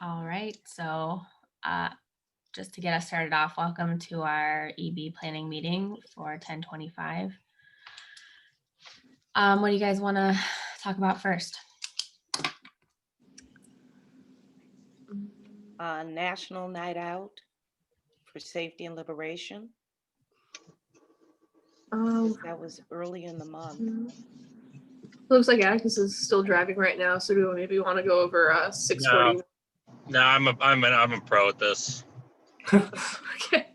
All right, so uh, just to get us started off, welcome to our EB planning meeting for 10/25. What do you guys want to talk about first? National Night Out for Safety and Liberation. That was early in the month. Looks like Atticus is still driving right now, so do we maybe want to go over 6:40? No, I'm a pro at this. Okay.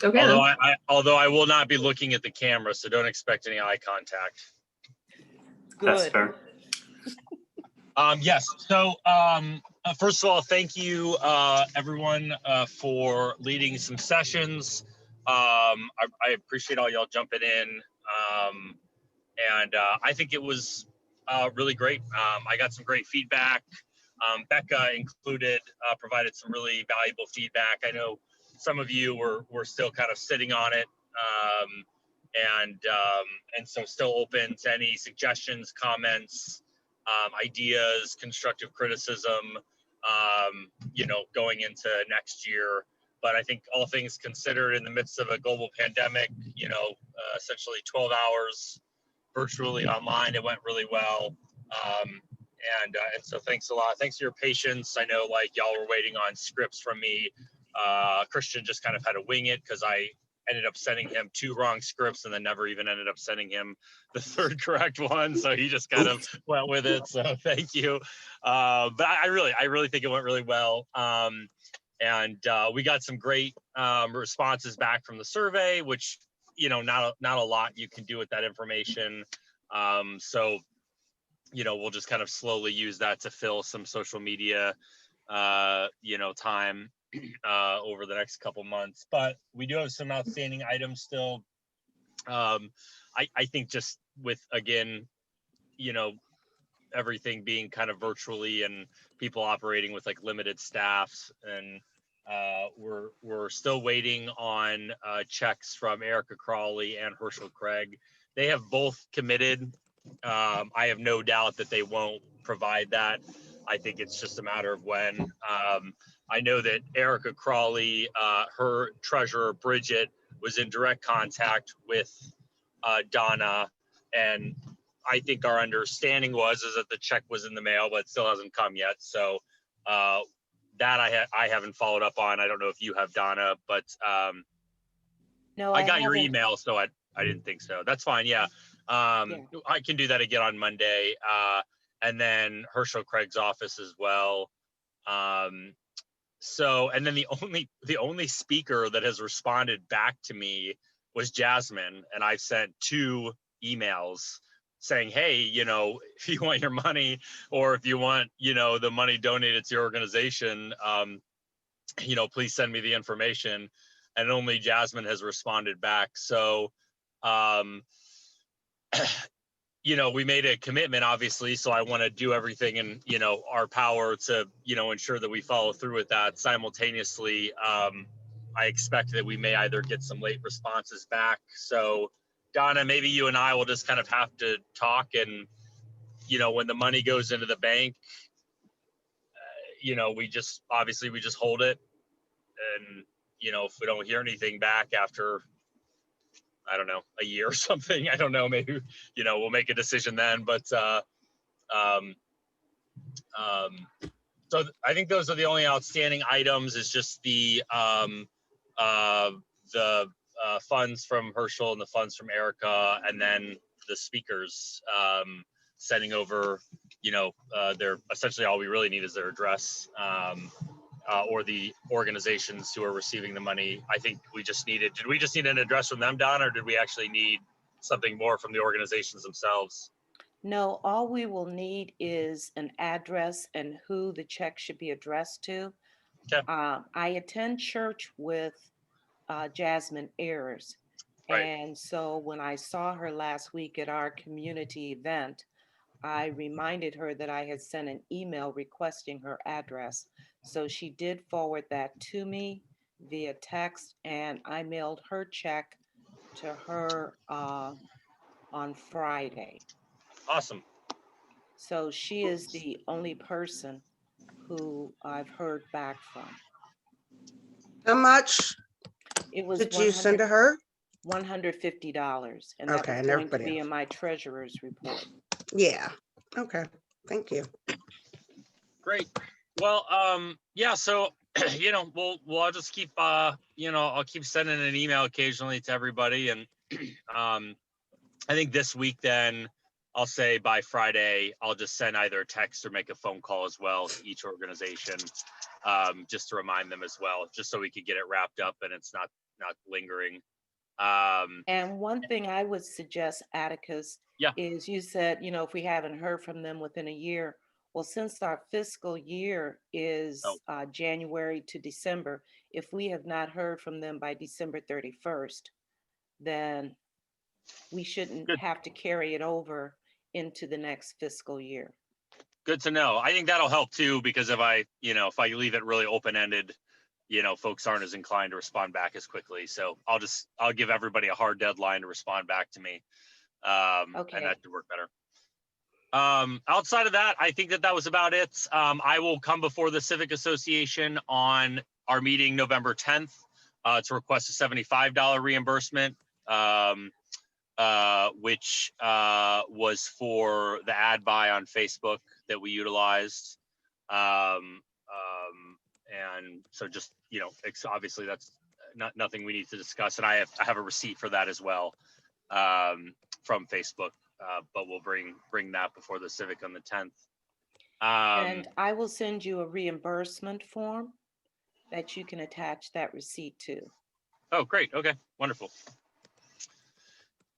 Okay. Although I will not be looking at the camera, so don't expect any eye contact. Good. That's fair. Yes. So first of all, thank you everyone for leading some sessions. I appreciate all y'all jumping in, and I think it was really great. I got some great feedback. Becca included provided some really valuable feedback. I know some of you were still kind of sitting on it, and so still open to any suggestions, comments, ideas, constructive criticism, going into next year. But I think all things considered, in the midst of a global pandemic, essentially 12 hours virtually online, it went really well. And so thanks a lot. Thanks for your patience. I know y'all were waiting on scripts from me. Christian just kind of had to wing it because I ended up sending him 2 wrong scripts and then never even ended up sending him the 3rd correct one. So he just kind of went with it. So thank you. But I really think it went really well. And we got some great responses back from the survey, which, not a lot you can do with that information. So we'll just kind of slowly use that to fill some social media, time over the next couple months. But we do have some outstanding items still. I think just with, again, everything being kind of virtually and people operating with limited staffs, and we're still waiting on checks from Erica Crawley and Herschel Craig. They have both committed. I have no doubt that they won't provide that. I think it's just a matter of when. I know that Erica Crawley, her treasurer, Bridget, was in direct contact with Donna, and I think our understanding is that the check was in the mail, but it still hasn't come yet. So that I haven't followed up on. I don't know if you have, Donna, but No, I got your email, so I didn't think so. That's fine. Yeah. Yeah. I can do that again on Monday. And then Herschel Craig's office as well. So, and then the only speaker that has responded back to me was Jasmine, and I've sent 2 emails saying, hey, if you want your money, or if you want, the money donated to your organization, please send me the information. And only Jasmine has responded back. So, we made a commitment, obviously, so I want to do everything in, our power to, ensure that we follow through with that. Simultaneously, I expect that we may either get some late responses back. So, Donna, maybe you and I will just kind of have to talk, and, when the money goes into the bank, we just hold it. And, if we don't hear anything back after, I don't know, a year or something, I don't know, maybe, we'll make a decision then. But so I think those are the only outstanding items, is just the funds from Herschel and the funds from Erica, and then the speakers sending over, their, essentially all we really need is their address, or the organizations who are receiving the money. I think did we just need an address from them, Don, or did we actually need something more from the organizations themselves? No, all we will need is an address and who the check should be addressed to. Okay. I attend church with Jasmine Ayers. Right. And so when I saw her last week at our community event, I reminded her that I had sent an email requesting her address. So she did forward that to me via text, and I mailed her check to her on Friday. Awesome. So she is the only person who I've heard back from. How much It was did you send to her? $150, and that Okay, was and going to everybody be else. in my treasurer's report. Yeah. Okay. Thank you. Great. Well, yeah, so, I'll just keep, I'll keep sending an email occasionally to everybody. And I think this week then I'll say by Friday, I'll just send either a text or make a phone call as well to each organization, just to remind them as well, just so we could get it wrapped up and it's not lingering. And one thing I would suggest, Atticus, Yeah. is you said, if we haven't heard from them within a year, well, since our fiscal year is January to December, if we have not heard from them by December 31st, then we shouldn't Good. have to carry it over into the next fiscal year. Good to know. I think that'll help too, because if I leave it really open-ended, folks aren't as inclined to respond back as quickly. So I'll give everybody a hard deadline to respond back to me. Okay. And that should work better. Outside of that, I think that was about it. I will come before the Civic Association on our meeting November 10th to request a $75 reimbursement, which was for the ad buy on Facebook that we utilized. And so just, obviously that's nothing we need to discuss. And I have a receipt for that as well, from Facebook, but we'll bring that before the Civic on the 10th. And I will send you a reimbursement form that you can attach that receipt to. Oh, great. Okay, wonderful.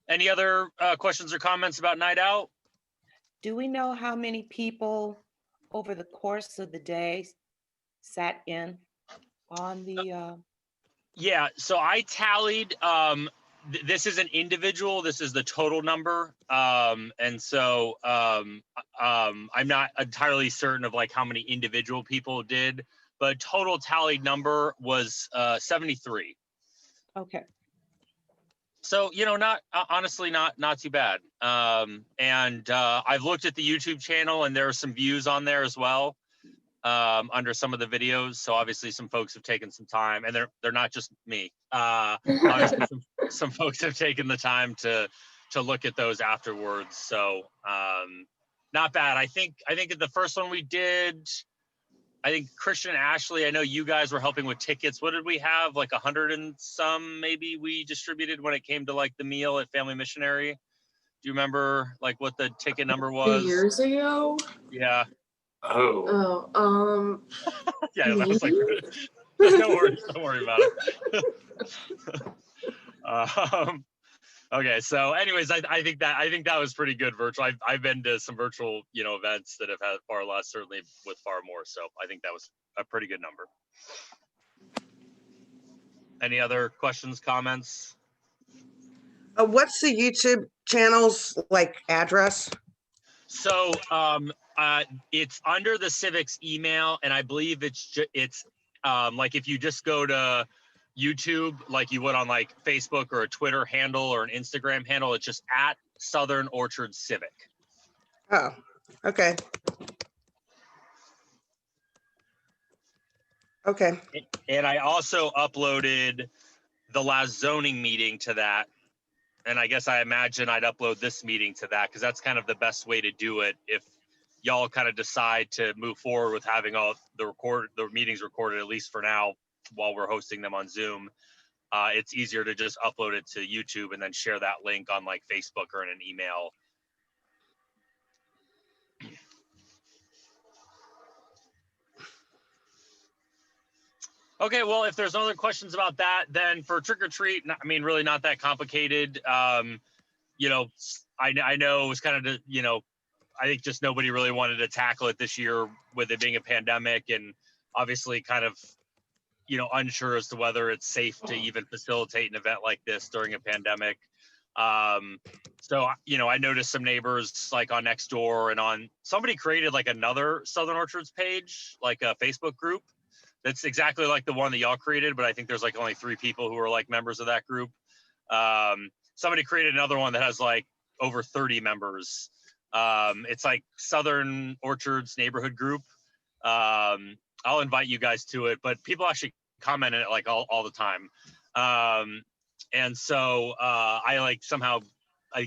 Any other questions or comments about Night Out? Do we know how many people over the course of the day sat in on the? Yeah, so I tallied, this is an individual, this is the total number. And so I'm not entirely certain of like how many individual people did, but total tallied number was 73. Okay. So, honestly, not too bad. And I've looked at the YouTube channel and there are some views on there as well, under some of the videos. So obviously some folks have taken some time, and they're not just me. Obviously some folks have taken the time to look at those afterwards. So not bad. I think that the first one we did, I think Christian and Ashley, I know you guys were helping with tickets. What did we have? Like 100 and some maybe we distributed when it came to like the meal at Family Missionary. Do you remember like what the ticket number was? 2 years ago? Yeah. Oh, Yeah, that was like, maybe? don't worry about it. Okay, so anyways, I think that was pretty good virtual. I've been to some virtual, events that have had far less, certainly with far more. So I think that was a pretty good number. Any other questions, comments? What's the YouTube channel's like address? So it's under the Civic's email, and I believe it's like if you just go to YouTube, like you would on like Facebook or a Twitter handle or an Instagram handle, it's just at Southern Orchard Civic. Oh, okay. Okay. And I also uploaded the last zoning meeting to that. And I guess I imagine I'd upload this meeting to that, because that's kind of the best way to do it. If y'all kind of decide to move forward with having all the meetings recorded, at least for now, while we're hosting them on Zoom, it's easier to just upload it to YouTube and then share that link on like Facebook or in an email. Okay, well, if there's no other questions about that, then for trick or treat, I mean, really not that complicated. I know it was kind of, I think just nobody really wanted to tackle it this year with it being a pandemic, and obviously kind of, unsure as to whether it's safe to even facilitate an event like this during a pandemic. So, I noticed some neighbors like on Nextdoor and somebody created like another Southern Orchards page, like a Facebook group. That's exactly like the one that y'all created, but I think there's like only 3 people who are like members of that group. Somebody created another one that has like over 30 members. It's like Southern Orchards Neighborhood Group. I'll invite you guys to it, but people actually comment on it like all the time. And so I like somehow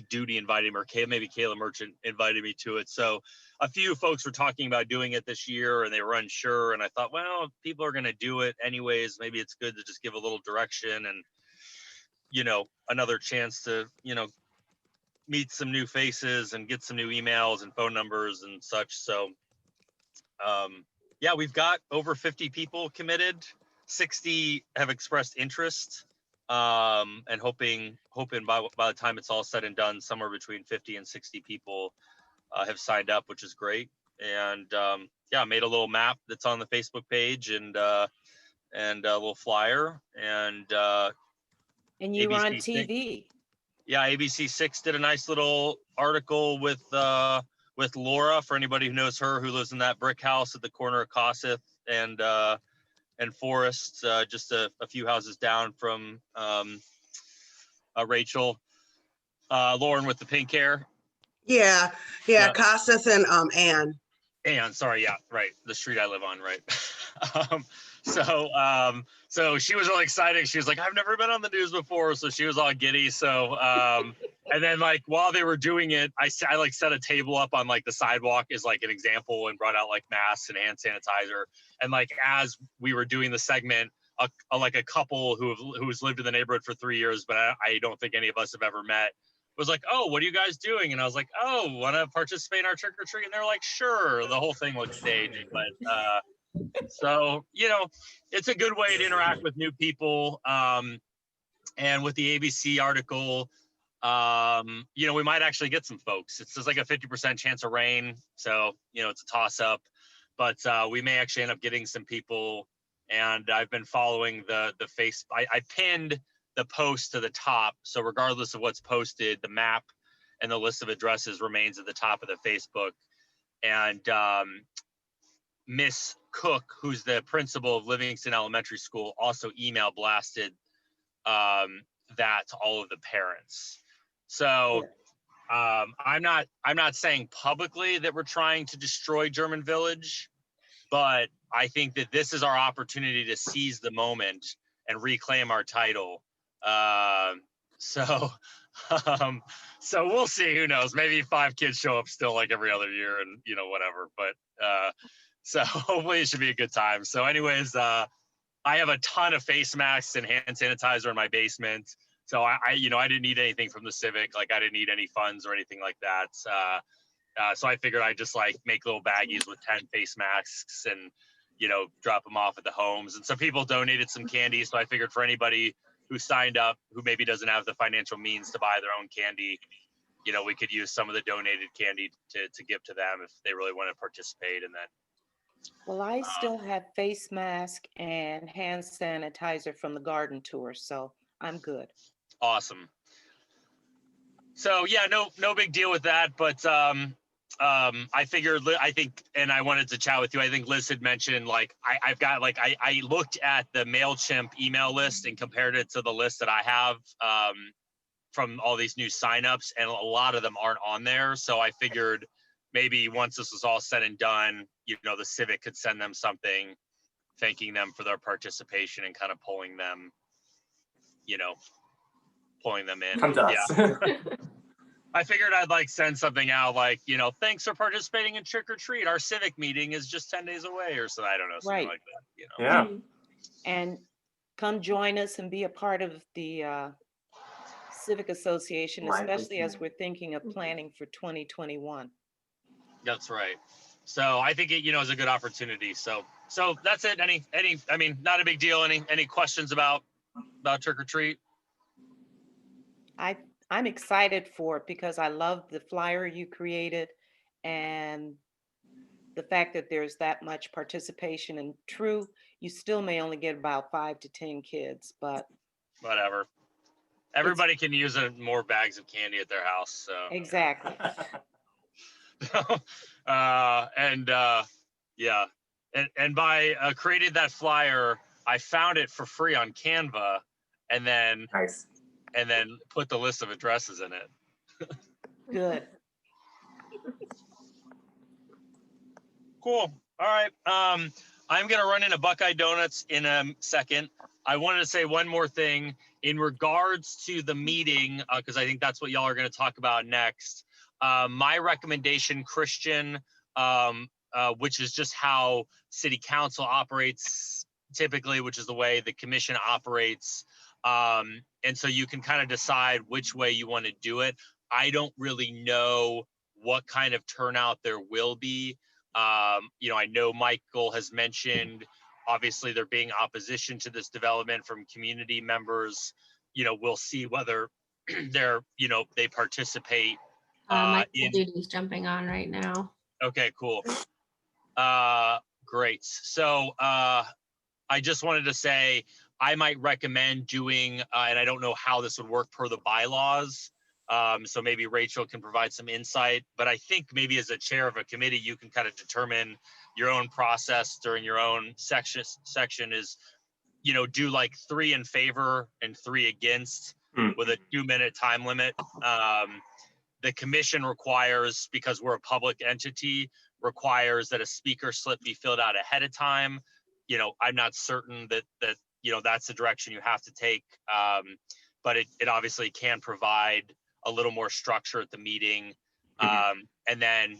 duty invited him, or maybe Kayla Merchant invited me to it. So a few folks were talking about doing it this year and they were unsure. And I thought, well, if people are going to do it anyways, maybe it's good to just give a little direction and, you know, another chance to, you know, meet some new faces and get some new emails and phone numbers and such. So yeah, we've got over 50 people committed. 60 have expressed interest, and hoping by the time it's all said and done, somewhere between 50 and 60 people have signed up, which is great. And yeah, made a little map that's on the Facebook page and a little flyer. And you were on ABC 6 TV. yeah, ABC6 did a nice little article with Laura, for anybody who knows her, who lives in that brick house at the corner of Kossuth and Forest, just a few houses down from Rachel. Lauren with the pink hair. Yeah, Yeah. Costas and Ann. And sorry, yeah, right. The street I live on, right. So she was really excited. She was like, I've never been on the news before. So she was all giddy. So, and then like, while they were doing it, I like set a table up on like the sidewalk as like an example and brought out like masks and hand sanitizer. And like, as we were doing the segment, like a couple who's lived in the neighborhood for 3 years, but I don't think any of us have ever met, was like, oh, what are you guys doing? And I was like, oh, want to participate in our trick or treat? And they're like, sure. The whole thing looked staged, but so, you know, it's a good way to interact with new people. And with the ABC article, you know, we might actually get some folks. It's just like a 50% chance of rain. So, you know, it's a toss up, but we may actually end up getting some people. And I've been following the face. I pinned the post to the top. So regardless of what's posted, the map and the list of addresses remains at the top of the Facebook. And Miss Cook, who's the principal of Livingston Elementary School, also email blasted that to all of the parents. So I'm not saying publicly that we're trying to destroy German Village, but I think that this is our opportunity to seize the moment and reclaim our title. So we'll see. Who knows? Maybe 5 kids show up still like every other year, and you know, whatever. But so hopefully it should be a good time. So, anyways, I have a ton of face masks and hand sanitizer in my basement. So I didn't need anything from the Civic. Like I didn't need any funds or anything like that. So I figured I'd just like make little baggies with 10 face masks and, you know, drop them off at the homes. And some people donated some candy. So I figured for anybody who signed up, who maybe doesn't have the financial means to buy their own candy, you know, we could use some of the donated candy to give to them if they really want to participate. And then, Well, I still have face mask and hand sanitizer from the garden tour, so I'm good. awesome. So yeah, no big deal with that. But I figured, I think, and I wanted to chat with you. I think Liz had mentioned, like, I've got, like, I looked at the MailChimp email list and compared it to the list that I have from all these new signups, and a lot of them aren't on there. So I figured maybe once this was all said and done, you know, the Civic could send them something thanking them for their participation and kind of pulling them in. Come to us. Yeah. I figured I'd like send something out like, you know, thanks for participating in Trick or Treat. Our Civic meeting is just 10 days away or something. I don't know, something Right. like that, you know. Yeah. And come join us and be a part of the Civic Association, Lively especially as community. we're thinking of planning for 2021. That's right. So I think it, you know, is a good opportunity. So that's it. Any, I mean, not a big deal. Any questions about Trick or Treat? I'm excited for it because I love the flyer you created and the fact that there's that much participation. And true, you still may only get about 5 to 10 kids, but Whatever. Everybody can use more bags of candy at their house. So exactly. Yeah. And by created that flyer, I found it for free on Canva, and then Nice. put the list of addresses in it. Good. Cool. All right. I'm gonna run into Buckeye Donuts in a second. I wanted to say one more thing in regards to the meeting, because I think that's what y'all are going to talk about next. My recommendation, Christian, which is just how city council operates typically, which is the way the commission operates. And so you can kind of decide which way you want to do it. I don't really know what kind of turnout there will be. I know Michael has mentioned, obviously there being opposition to this development from community members. We'll see whether they participate. Michael Duty's jumping on right now. Okay, cool. Great. So I just wanted to say, I might recommend doing, and I don't know how this would work per the bylaws. So maybe Rachel can provide some insight, but I think maybe as a chair of a committee, you can kind of determine your own process during your own section is, do like 3 in favor and 3 against with a 2-minute time limit. The commission requires, because we're a public entity, requires that a speaker slip be filled out ahead of time. I'm not certain that that's the direction you have to take. But it obviously can provide a little more structure at the meeting. And then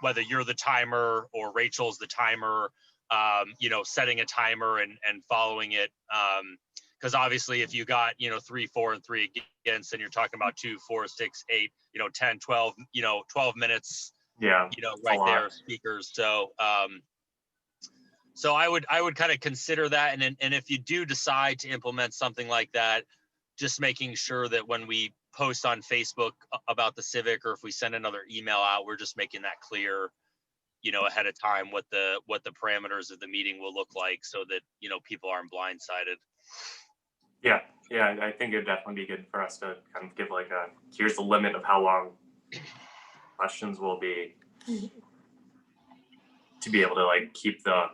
whether you're the timer or Rachel's the timer, setting a timer and following it. Because obviously if you got, 3, 4, and 3 against, and you're talking about 2, 4, 6, 8, 10, 12, 12 minutes, Yeah. right there, speakers. So, so I would kind of consider that. And if you do decide to implement something like that, just making sure that when we post on Facebook about the Civic, or if we send another email out, we're just making that clear, ahead of time what the parameters of the meeting will look like, so that, people aren't blindsided. Yeah, I think it'd definitely be good for us to kind of give like here's the limit of how long questions will be, to be able to like keep the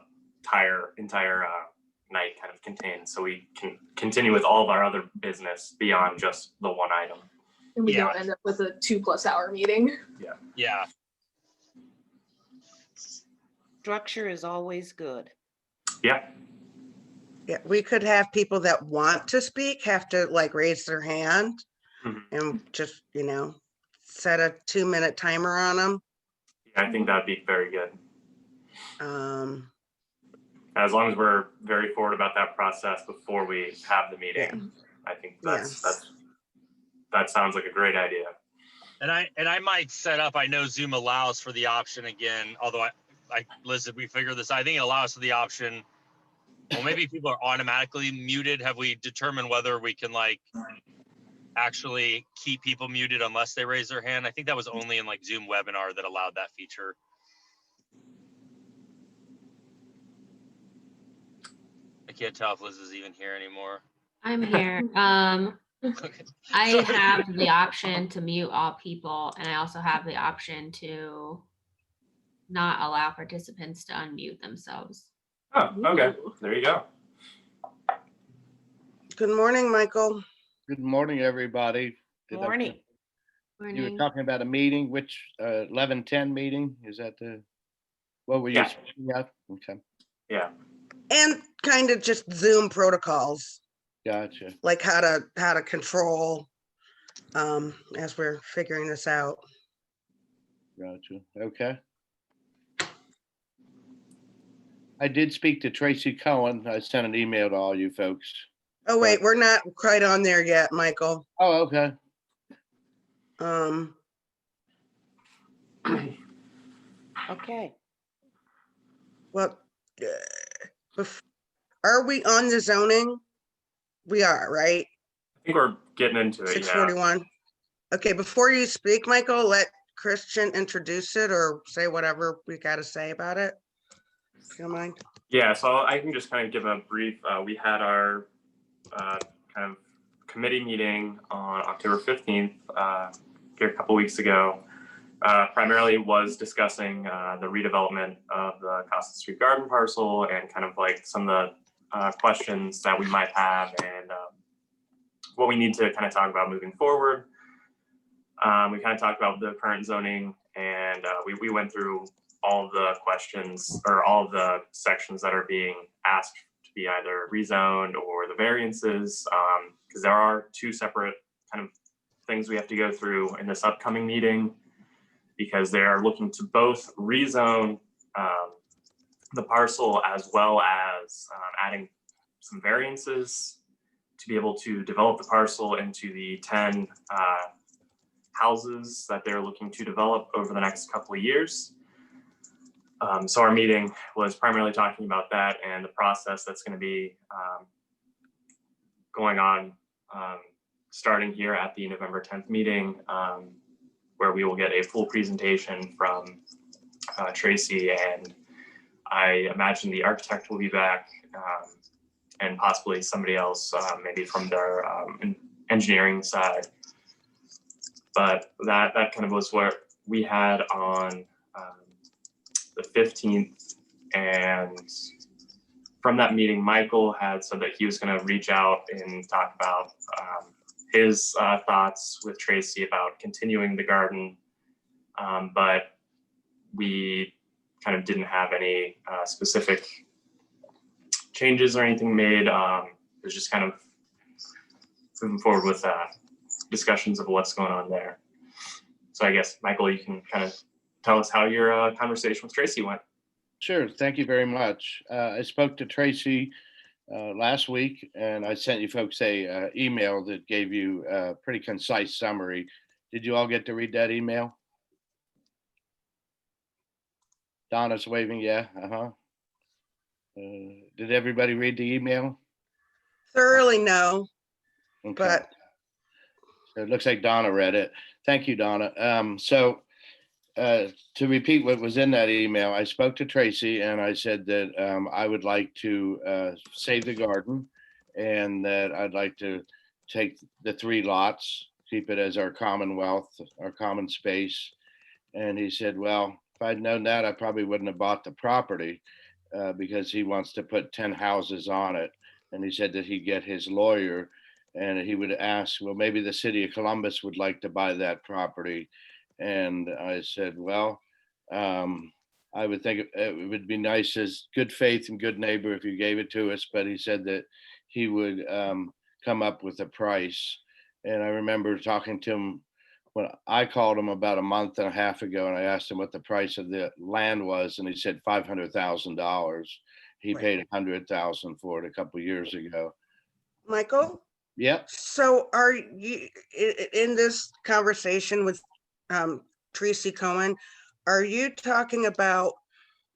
entire night kind of contained, so we can continue with all of our other business beyond just the one item. And we Yeah. don't end up with a 2+ hour meeting. Yeah. Structure is always good. Yeah, Yeah, we could have people that want to speak have to like raise their hand and just, set a 2-minute timer on them. I think that'd be very good. As long as we're very forward about that process before we have the meeting, I think that sounds like a great idea. And I might set up, I know Zoom allows for the option again, although Liz, did we figure this? I think it allows for the option. Well, maybe people are automatically muted. Have we determined whether we can like actually keep people muted unless they raise their hand? I think that was only in like Zoom webinar that allowed that feature. I can't tell if Liz is even here anymore. I'm here. Okay. I Sorry. have the option to mute all people, and I also have the option to not allow participants to unmute themselves. Oh, okay. There you go. Good morning, Michael. Good morning, everybody. Morning. You were Morning. talking about a meeting, which 11:10 meeting? Is that what were you Yeah. speaking of? Okay, Yeah. And kind of just Zoom protocols, gotcha. like how to control as we're figuring this out. Gotcha. Okay. I did speak to Tracy Cohen. I sent an email to all you folks. Oh, wait, we're not quite on there yet, Michael. Oh, okay. Okay. Well, are we on the zoning? We are, right? I think we're getting into it. 641. Okay, before you speak, Michael, let Christian introduce it or say whatever we got to say about it. If you don't mind. Yeah, so I can just kind of give a brief. We had our kind of committee meeting on October 15th, here a couple weeks ago. Primarily was discussing the redevelopment of the Costa Street Garden parcel and kind of like some of the questions that we might have and what we need to kind of talk about moving forward. We kind of talked about the current zoning and we went through all of the questions or all of the sections that are being asked to be either rezoned or the variances, because there are two separate kind of things we have to go through in this upcoming meeting, because they are looking to both rezone the parcel as well as adding some variances to be able to develop the parcel into the 10 houses that they're looking to develop over the next couple of years. So our meeting was primarily talking about that and the process that's going to be going on starting here at the November 10th meeting, where we will get a full presentation from Tracy, and I imagine the architect will be back, and possibly somebody else, maybe from their engineering side. But that kind of was what we had on the 15th. And from that meeting, Michael had said that he was going to reach out and talk about his thoughts with Tracy about continuing the garden. But we kind of didn't have any specific changes or anything made. It was just kind of moving forward with discussions of what's going on there. So I guess, Michael, you can kind of tell us how your conversation with Tracy went. Sure. Thank you very much. I spoke to Tracy last week, and I sent you folks a email that gave you a pretty concise summary. Did you all get to read that email? Donna's waving, yeah. Did everybody read the email? Thoroughly no, Okay. but So it looks like Donna read it. Thank you, Donna. To repeat what was in that email, I spoke to Tracy and I said that I would like to save the garden, and that I'd like to take the 3 lots, keep it as our commonwealth, our common space. And he said, well, if I'd known that, I probably wouldn't have bought the property, because he wants to put 10 houses on it. And he said that he'd get his lawyer and he would ask, well, maybe the city of Columbus would like to buy that property. And I said, well, I would think it would be nice as good faith and good neighbor if you gave it to us. But he said that he would come up with a price. And I remember talking to him when I called him about a month and a half ago, and I asked him what the price of the land was, and he said $500,000. He Right. paid $100,000 for it a couple of years ago. Michael, Yep. so are you in this conversation with Tracy Cohen, are you talking about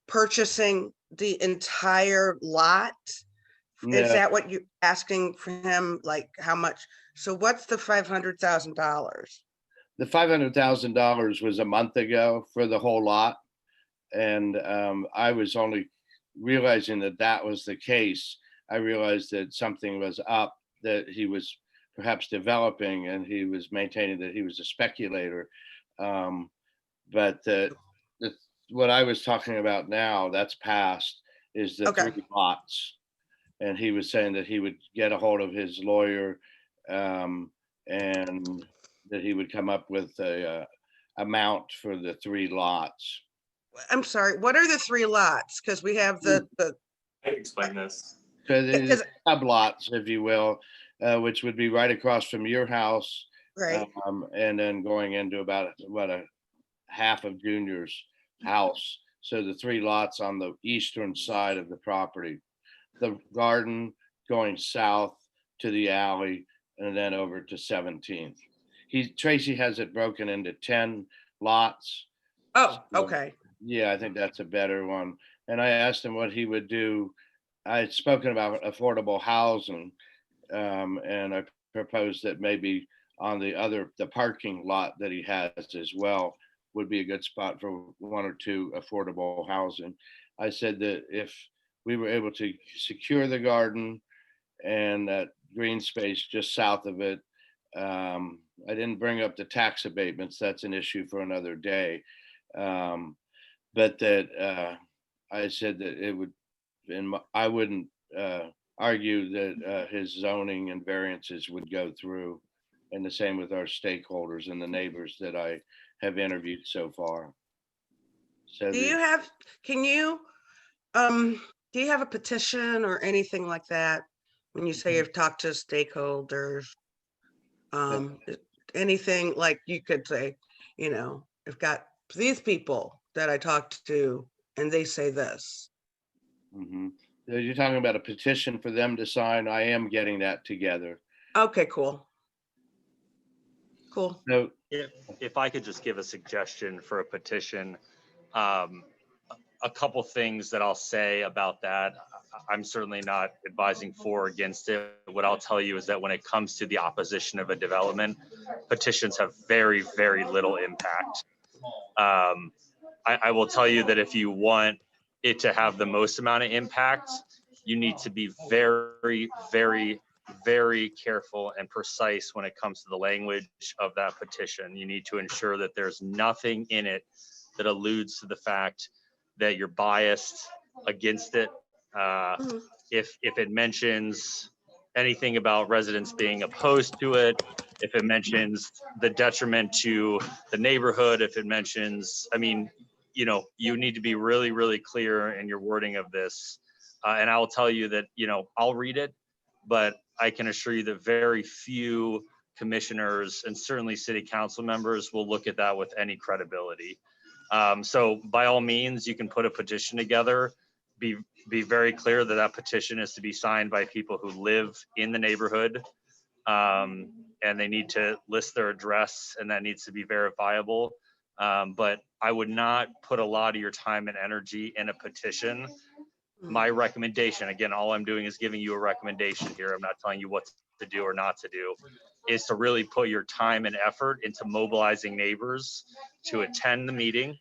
purchasing the entire lot? No. Is that what you're asking for him? Like how much? So what's the $500,000? The $500,000 was a month ago for the whole lot. And I was only realizing that that was the case. I realized that something was up, that he was perhaps developing, and he was maintaining that he was a speculator. But what I was talking about now, that's past, is the Okay. 3 lots. And he was saying that he would get a hold of his lawyer, and that he would come up with a amount for the 3 lots. I'm sorry, what are the 3 lots? Because we have the I can explain this. So there's Because- sublots, if you will, which would be right across from your house, right. and then going into about a half of Junior's house. So the 3 lots on the eastern side of the property, the garden going south to the alley, and then over to 17th. Tracy has it broken into 10 lots. Oh, So, okay. yeah, I think that's a better one. And I asked him what he would do. I had spoken about affordable housing, and I proposed that maybe on the parking lot that he has as well would be a good spot for 1 or 2 affordable housing. I said that if we were able to secure the garden and that green space just south of it, I didn't bring up the tax abatements. That's an issue for another day. But that I said that it would, and I wouldn't argue that his zoning and variances would go through. and the same with our stakeholders and the neighbors that I have interviewed so far. So Do you have, can you, do you have a petition or anything like that? When you say you've talked to stakeholders, anything like you could say, you know, I've got these people that I talked to and they say this. Mhm. So you're talking about a petition for them to sign. I am getting that together. Okay, cool. Cool. So If I could just give a suggestion for a petition, um, a couple things that I'll say about that. I'm certainly not advising for or against it. What I'll tell you is that when it comes to the opposition of a development, petitions have very, very little impact. I will tell you that if you want it to have the most amount of impact, you need to be very, very, very careful and precise when it comes to the language of that petition. You need to ensure that there's nothing in it that alludes to the fact that you're biased against it. If it mentions anything about residents being opposed to it, if it mentions the detriment to the neighborhood, if it mentions, I mean, you know, you need to be really, really clear in your wording of this. And I will tell you that, you know, I'll read it, but I can assure you that very few commissioners and certainly city council members will look at that with any credibility. So by all means, you can put a petition together. Be very clear that that petition is to be signed by people who live in the neighborhood, and they need to list their address, and that needs to be verifiable. But I would not put a lot of your time and energy in a petition. My recommendation, again, all I'm doing is giving you a recommendation here. I'm not telling you what to do or not to do, is to really put your time and effort into mobilizing neighbors to attend the meeting,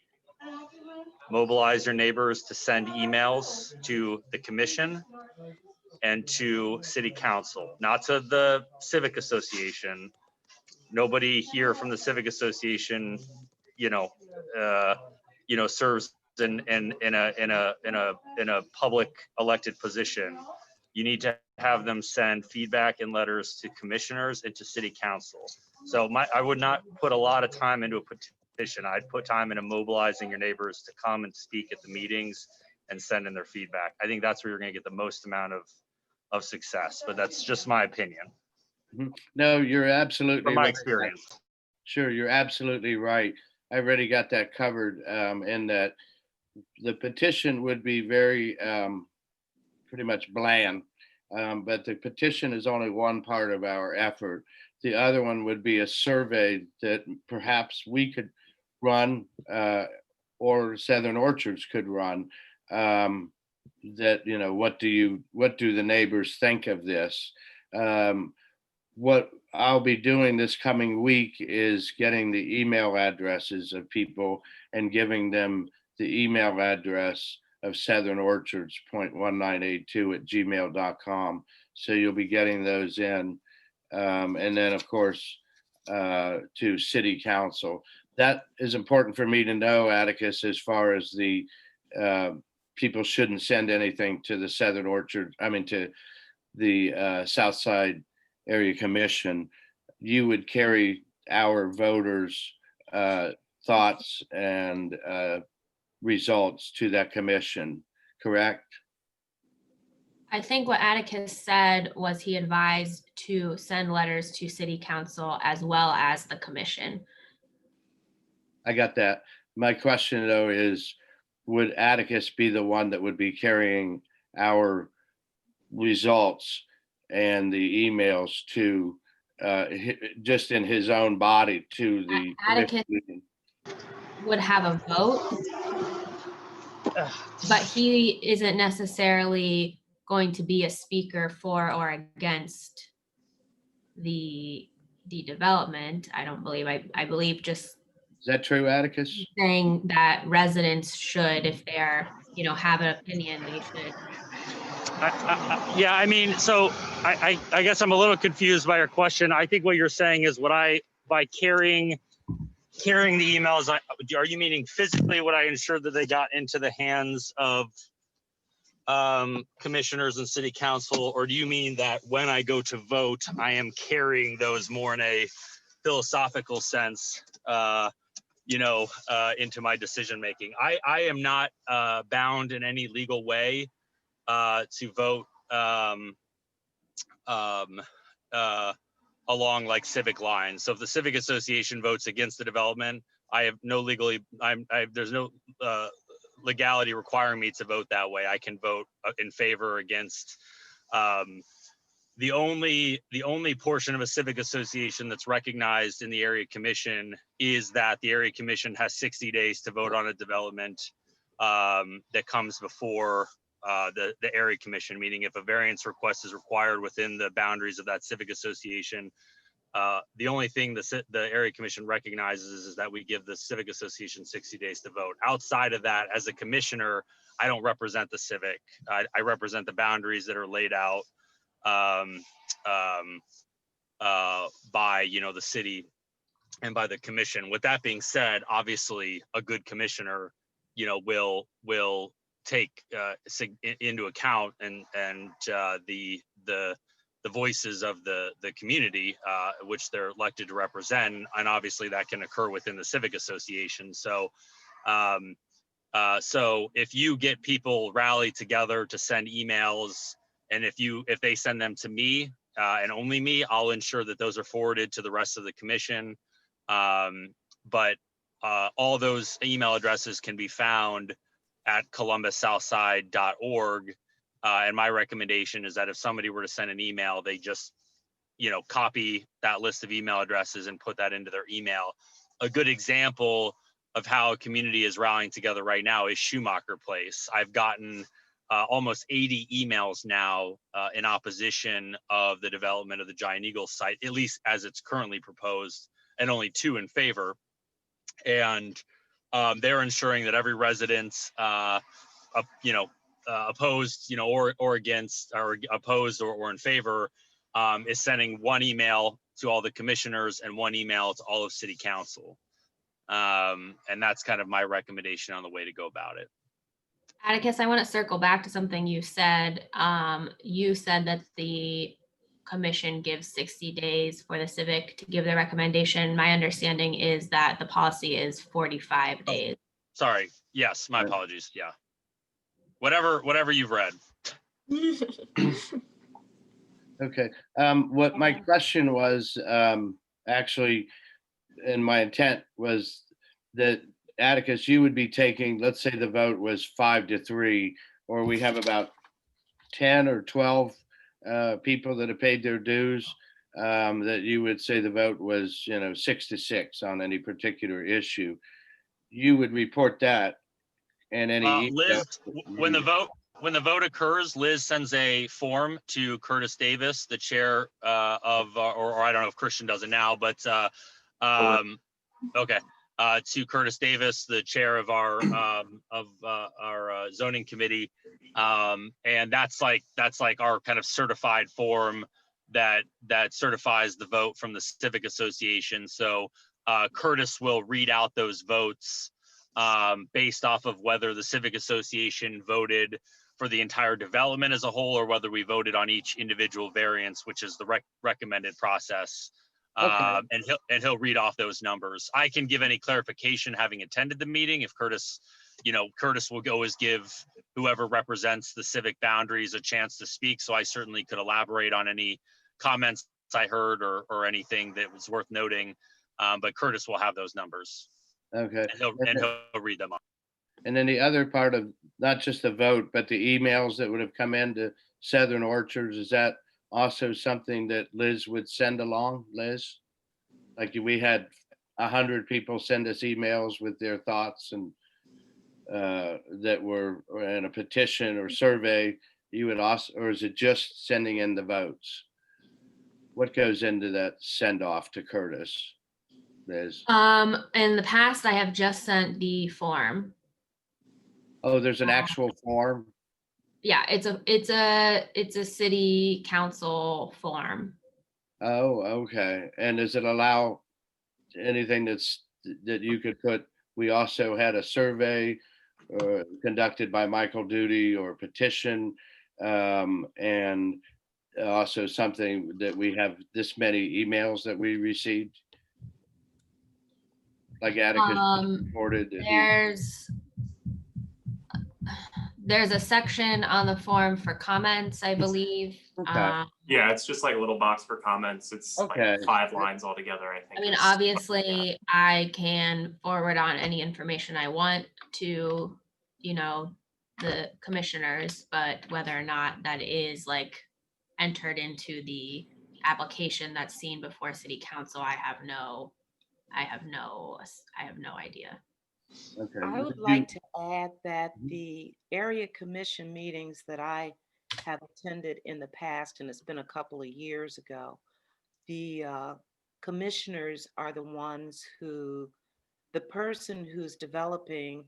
mobilize your neighbors to send emails to the commission and to city council, not to the civic association. Nobody here from the civic association, serves in a public elected position. You need to have them send feedback and letters to commissioners and to city council. So I would not put a lot of time into a petition. I'd put time into mobilizing your neighbors to come and speak at the meetings and send in their feedback. I think that's where you're going to get the most amount of success, but that's just my opinion. no, you're absolutely From my right. experience. Sure, you're absolutely right. I already got that covered, in that the petition would be very pretty much bland, but the petition is only one part of our effort. The other one would be a survey that perhaps we could run, or Southern Orchards could run. That, you know, what do the neighbors think of this? What I'll be doing this coming week is getting the email addresses of people and giving them the email address of Southern Orchards 0.1982@gmail.com. So you'll be getting those in. And then of course, to city council. That is important for me to know, Atticus, as far as the people shouldn't send anything to the Southern Orchard, to the South Side Area Commission. You would carry our voters' thoughts and results to that commission, correct? I think what Atticus said was he advised to send letters to city council as well as the commission. I got that. My question though is, would Atticus be the one that would be carrying our results and the emails to just in his own body to the Atticus commission? would have a vote, but he isn't necessarily going to be a speaker for or against the development. I don't believe. I believe just Is that true, Atticus? saying that residents should, if they're, have an opinion, they should. Yeah, so I guess I'm a little confused by your question. I think what you're saying is by carrying the emails, are you meaning physically would I ensure that they got into the hands of commissioners and city council, or do you mean that when I go to vote, I am carrying those more in a philosophical sense, into my decision making? I am not bound in any legal way to vote along like civic lines. So if the civic association votes against the development, I have no legally, there's no legality requiring me to vote that way. I can vote in favor or against. The only portion of a civic association that's recognized in the area commission is that the area commission has 60 days to vote on a development that comes before the area commission, meaning if a variance request is required within the boundaries of that civic association, the only thing the area commission recognizes is that we give the civic association 60 days to vote. Outside of that, as a commissioner, I don't represent the civic. I represent the boundaries that are laid out by the city and by the commission. With that being said, obviously a good commissioner will take into account and the voices of the community, which they're elected to represent, and obviously that can occur within the civic association. So if you get people rallied together to send emails, and if they send them to me and only me, I'll ensure that those are forwarded to the rest of the commission. But all those email addresses can be found at columbussouthside.org. And my recommendation is that if somebody were to send an email, they just, copy that list of email addresses and put that into their email. A good example of how a community is rallying together right now is Schumacher Place. I've gotten almost 80 emails now in opposition of the development of the Giant Eagle site, at least as it's currently proposed, and only 2 in favor. And they're ensuring that every resident, opposed, or against, or opposed, or in favor, is sending 1 email to all the commissioners and 1 email to all of city council. And that's kind of my recommendation on the way to go about it. Atticus, I want to circle back to something you said. You said that the commission gives 60 days for the civic to give their recommendation. My understanding is that the policy is 45 days. Sorry. Yes, my apologies. Yeah. Whatever you've read. Okay. What my question was, actually, and my intent was that Atticus, you would be taking, let's say the vote was 5-3, or we have about 10 or 12 people that have paid their dues, that you would say the vote was, 6-6 on any particular issue. You would report that, and any Liz, when the vote occurs, Liz sends a form to Curtis Davis, the chair of, or I don't know if Christian does it now, but okay. To Curtis Davis, the chair of our zoning committee, and that's like our kind of certified form that certifies the vote from the civic association. So Curtis will read out those votes based off of whether the civic association voted for the entire development as a whole, or whether we voted on each individual variance, which is the recommended process. Okay. And he'll read off those numbers. I can give any clarification having attended the meeting. If Curtis, Curtis will always give whoever represents the civic boundaries a chance to speak. So I certainly could elaborate on any comments I heard or anything that was worth noting. But Curtis will have those numbers. Okay. And he'll read them up. And then the other part of not just the vote, but the emails that would have come into Southern Orchards, is that also something that Liz would send along, Liz? Like we had 100 people send us emails with their thoughts and that were in a petition or survey, you would also, or is it just sending in the votes? What goes into that send off to Curtis, Liz? In the past, I have just sent the form. Oh, there's an actual form? Yeah, it's a city council form. Oh, okay. And does it allow anything that you could put, we also had a survey, conducted by Michael Duty or petition. And also something that we have this many emails that we received. Like Atticus reported that There's a section on the form for comments, I believe. Okay. Yeah, it's just like a little box for comments. It's Okay. like 5 lines altogether, I think. I mean, is- obviously, I can forward on any information I want to, you know, the commissioners, but whether or not that is like entered into the application that's seen before city council, I have no idea. Okay. I would like to add that the area commission meetings that I have attended in the past, and it's been a couple of years ago, the commissioners are the ones who, the person who's developing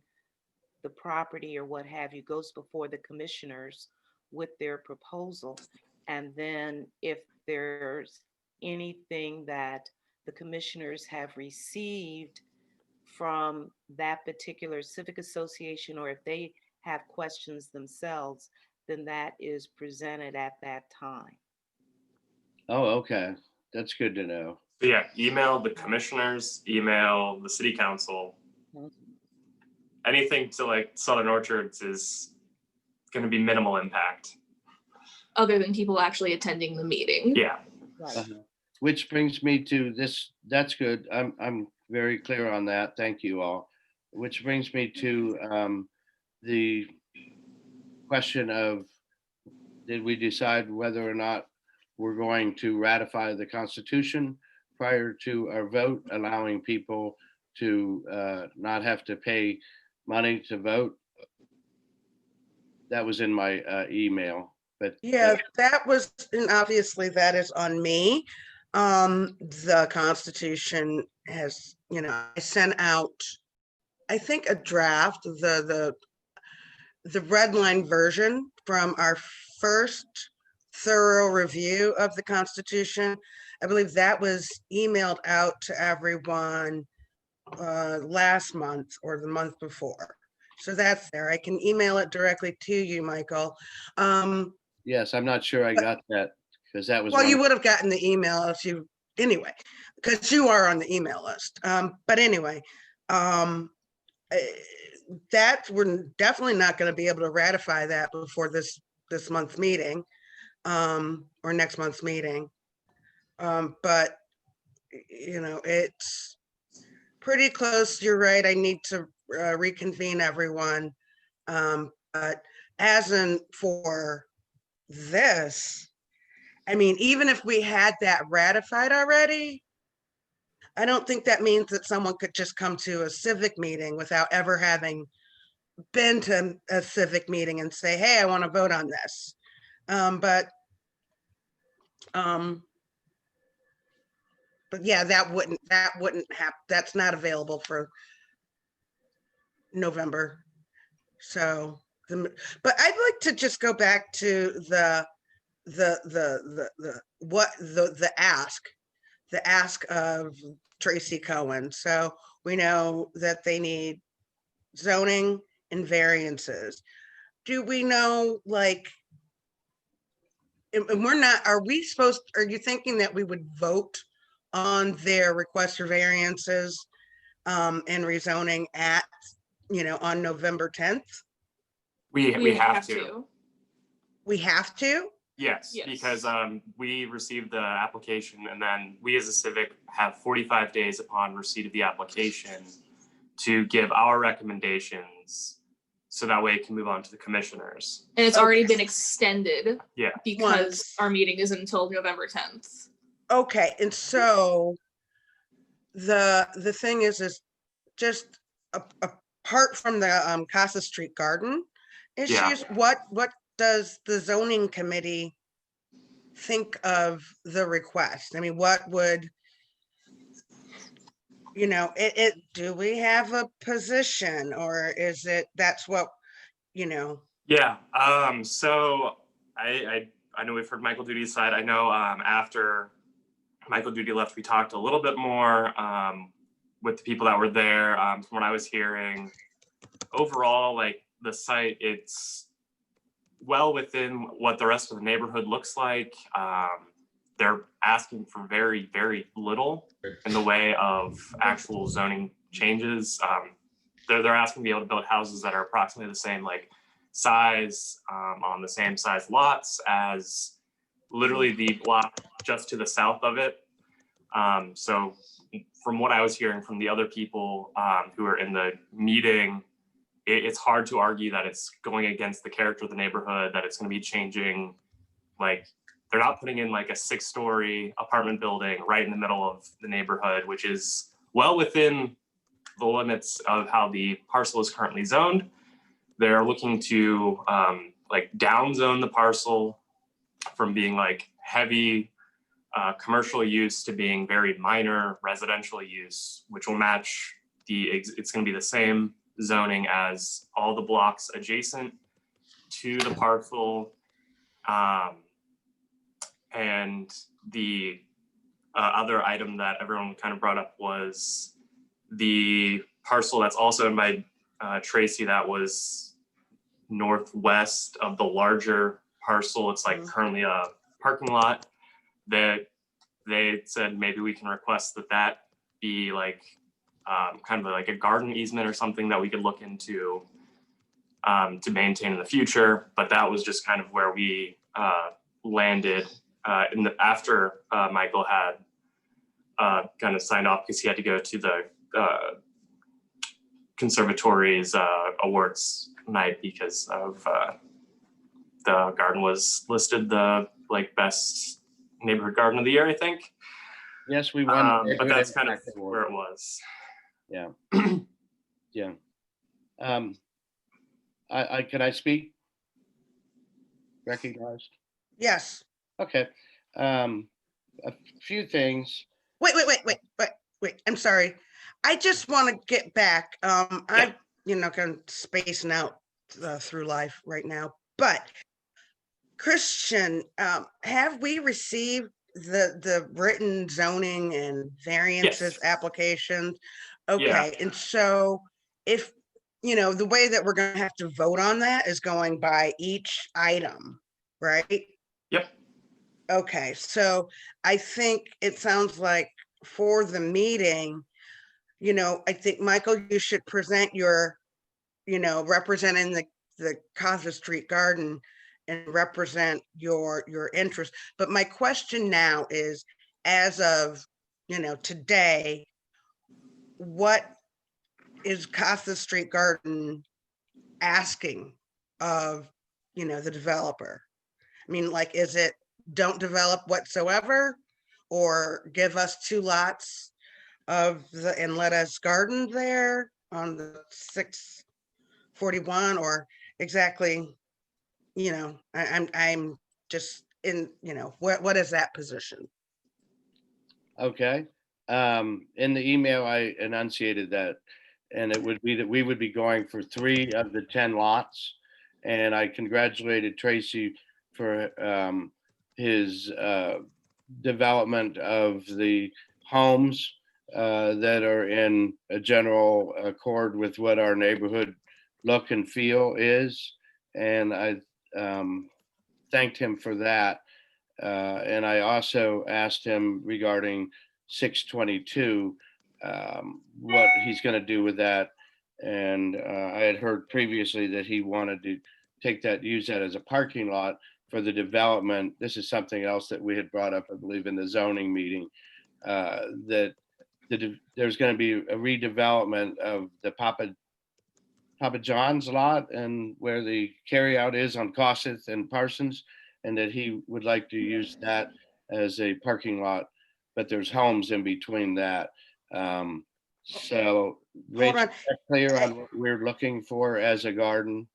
the property or what have you goes before the commissioners with their proposal. And then if there's anything that the commissioners have received from that particular civic association, or if they have questions themselves, then that is presented at that time. Oh, okay. That's good to know. So yeah, email the commissioners, email the city council. Anything to like Southern Orchards is going to be minimal impact. Other than people actually attending the meeting. Yeah. Right. Which brings me to this. That's good. I'm very clear on that. Thank you all. Which brings me to the question of, did we decide whether or not we're going to ratify the Constitution prior to our vote, allowing people to not have to pay money to vote? That was in my email, but Yeah, that was, and obviously that is on me. The Constitution has, I sent out, I think, a draft, the red line version from our first thorough review of the Constitution. I believe that was emailed out to everyone last month or the month before. So that's there. I can email it directly to you, Michael. yes, I'm not sure I got that because that was Well, one you of- would have gotten the email if you, anyway, because you are on the email list. But anyway, that we're definitely not going to be able to ratify that before this month's meeting, or next month's meeting. But it's pretty close. You're right. I need to reconvene everyone. But as in for this, I mean, even if we had that ratified already, I don't think that means that someone could just come to a civic meeting without ever having been to a civic meeting and say, hey, I want to vote on this. But yeah, that wouldn't happen. That's not available for November. So, but I'd like to just go back to the ask of Tracy Cohen. So we know that they need zoning and variances. Do we know, like, and we're not, are you thinking that we would vote on their request for variances and rezoning at, on November 10th? We have to. We have to? Yes, Yes. because we received the application and then we as a civic have 45 days upon receipt of the application to give our recommendations so that way it can move on to the commissioners. And it's already been extended. Yeah. Because Once. our meeting is until November 10th. Okay, and so the thing is just apart from the Casa Street Garden issues, Yeah. what does the zoning committee think of the request? I mean, what would, do we have a position, or is it, that's what, Yeah. So I know we've heard Michael Duty's side. I know after Michael Duty left, we talked a little bit more with the people that were there. From what I was hearing, overall, like the site, it's well within what the rest of the neighborhood looks like. They're asking for very, very little in the way of actual zoning changes. They're asking to be able to build houses that are approximately the same like size on the same size lots as literally the block just to the south of it. So from what I was hearing from the other people who are in the meeting, it's hard to argue that it's going against the character of the neighborhood, that it's going to be changing. Like, they're not putting in like a 6-story apartment building right in the middle of the neighborhood, which is well within the limits of how the parcel is currently zoned. They're looking to like downzone the parcel from being like heavy commercial use to being very minor residential use, which will match it's going to be the same zoning as all the blocks adjacent to the parcel. And the other item that everyone kind of brought up was the parcel that's also owned by Tracy that was northwest of the larger parcel. It's like currently a parking lot that they said maybe we can request that be like kind of like a garden easement or something that we could look into to maintain in the future. But that was just kind of where we landed after Michael had kind of signed off because he had to go to the conservatory's awards night because of the garden was listed the like best neighborhood garden of the year, I think. Yes, we won. But that's kind of where it was. Yeah. Yeah. Can I speak? Recognized? Yes. Okay. A few things. Wait. I'm sorry. I just want to get back. I'm, kind of spacing out through life right now. But Christian, have we received the written zoning and variances applications? Okay, and so if the way that we're going to have to vote on that is going by each item, right? Yep. Okay, so I think it sounds like for the meeting, I think, Michael, you should present your, representing the Casa Street Garden and represent your interest. But my question now is, as of, today, what is Casa Street Garden asking of, the developer? I mean, like, is it don't develop whatsoever, or give us 2 lots and let us garden there on the 641, or exactly, I'm just in, what is that position? Okay. In the email, I enunciated that, and it would be that we would be going for 3 of the 10 lots. And I congratulated Tracy for his development of the homes that are in a general accord with what our neighborhood look and feel is. And I thanked him for that. And I also asked him regarding 622, what he's going to do with that. And I had heard previously that he wanted to use that as a parking lot for the development. This is something else that we had brought up, I believe, in the zoning meeting, that there's going to be a redevelopment of the Papa John's lot and where the carryout is on Kossuth and Parsons, and that he would like to use that as a parking lot, but there's homes in between that. So Rachel, clear on what we're looking for as a garden?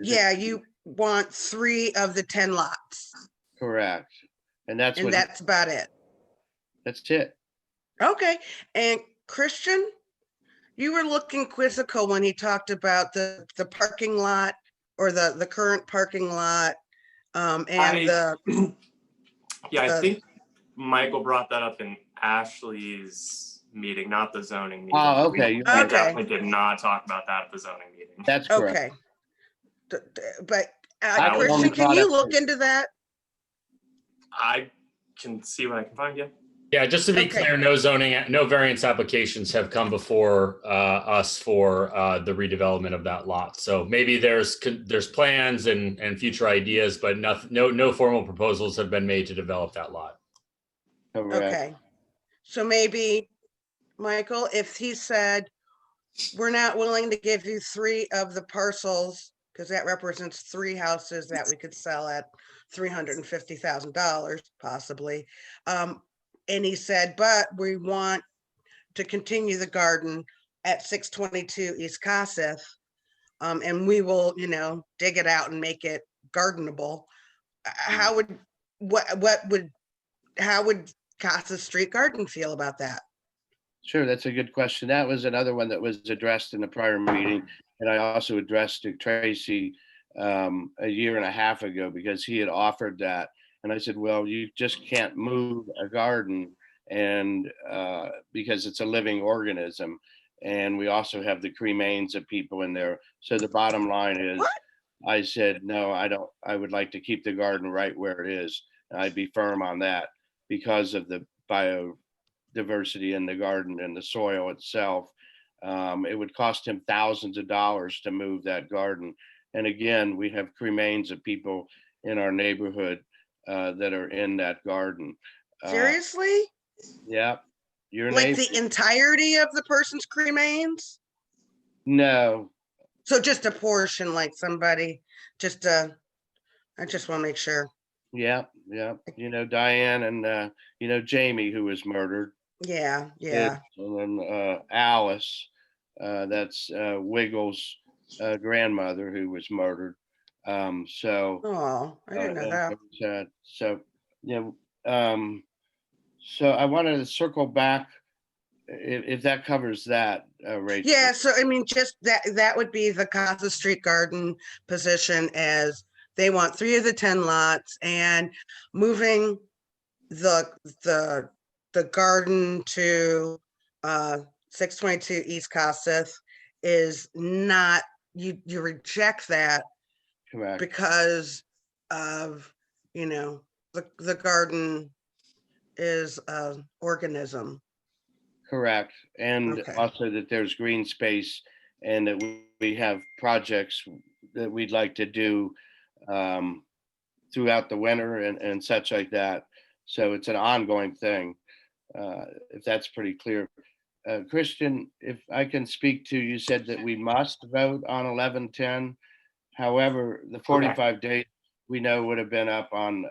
Yeah, you want 3 of the 10 lots. Correct. And that's about it. That's it. Okay. And Christian, you were looking quizzical when he talked about the parking lot, or the current parking lot. I think Michael brought that up in Ashley's meeting, not the zoning meeting. Oh, We- okay, We you're right. Okay. definitely did not talk about that at the zoning meeting. That's correct. Okay. But I was Christian, only can brought you up look the- into that? I can see what I can find, yeah. Yeah, just to be Okay. clear, no variance applications have come before us for the redevelopment of that lot. So maybe there's plans and future ideas, but no formal proposals have been made to develop that lot. Correct. Okay. So maybe, Michael, if he said, we're not willing to give you 3 of the parcels, because that represents 3 houses that we could sell at $350,000 possibly. And he said, but we want to continue the garden at 622 East Kossuth. And we will, dig it out and make it gardenable. How would Casa Street Garden feel about that? Sure, that's a good question. That was another one that was addressed in the prior meeting. And I also addressed to Tracy a year and a half ago because he had offered that. And I said, well, you just can't move a garden and because it's a living organism. And we also have the cremains of people in there. So the bottom line is, What? I said, no, I don't, I would like to keep the garden right where it is. And I'd be firm on that because of the biodiversity in the garden and the soil itself. It would cost him thousands of dollars to move that garden. And again, we have cremains of people in our neighborhood that are in that garden. Seriously? Yeah. Your Like neighbor? the entirety of the person's cremains? No, So just a portion, like somebody, I just want to make sure. yeah. Diane and, Jamie, who was murdered. Yeah. And then Alice, that's Wiggles' grandmother who was murdered. So Oh, I didn't know that. So, so I wanted to circle back if that covers that, Rachel. Yeah, so I mean, just that would be the Casa Street Garden position, as they want 3 of the 10 lots, and moving the garden to 622 East Kossuth is not, you reject that Correct. because of, the garden is an organism. Correct. And Okay. also that there's green space and that we have projects that we'd like to do throughout the winter and such like that. So it's an ongoing thing, if that's pretty clear. Christian, if I can speak to, you said that we must vote on 11/10. However, the 45 days we know would have been up on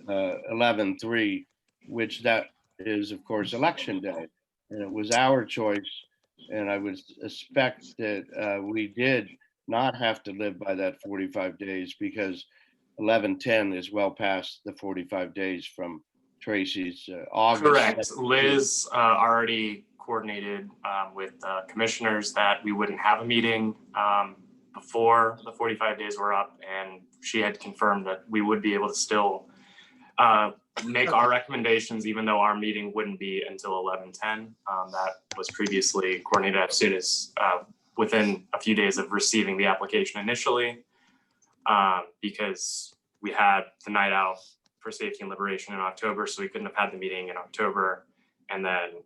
11/3, which that is, of course, election day. And it was our choice. And I would suspect that we did not have to live by that 45 days because 11/10 is well past the 45 days from Tracy's August. Correct. Liz already coordinated with commissioners that we wouldn't have a meeting before the 45 days were up, and she had confirmed that we would be able to still make our recommendations, even though our meeting wouldn't be until 11/10. That was previously coordinated as soon as within a few days of receiving the application initially, because we had the night out for safety and liberation in October, so we couldn't have had the meeting in October. And then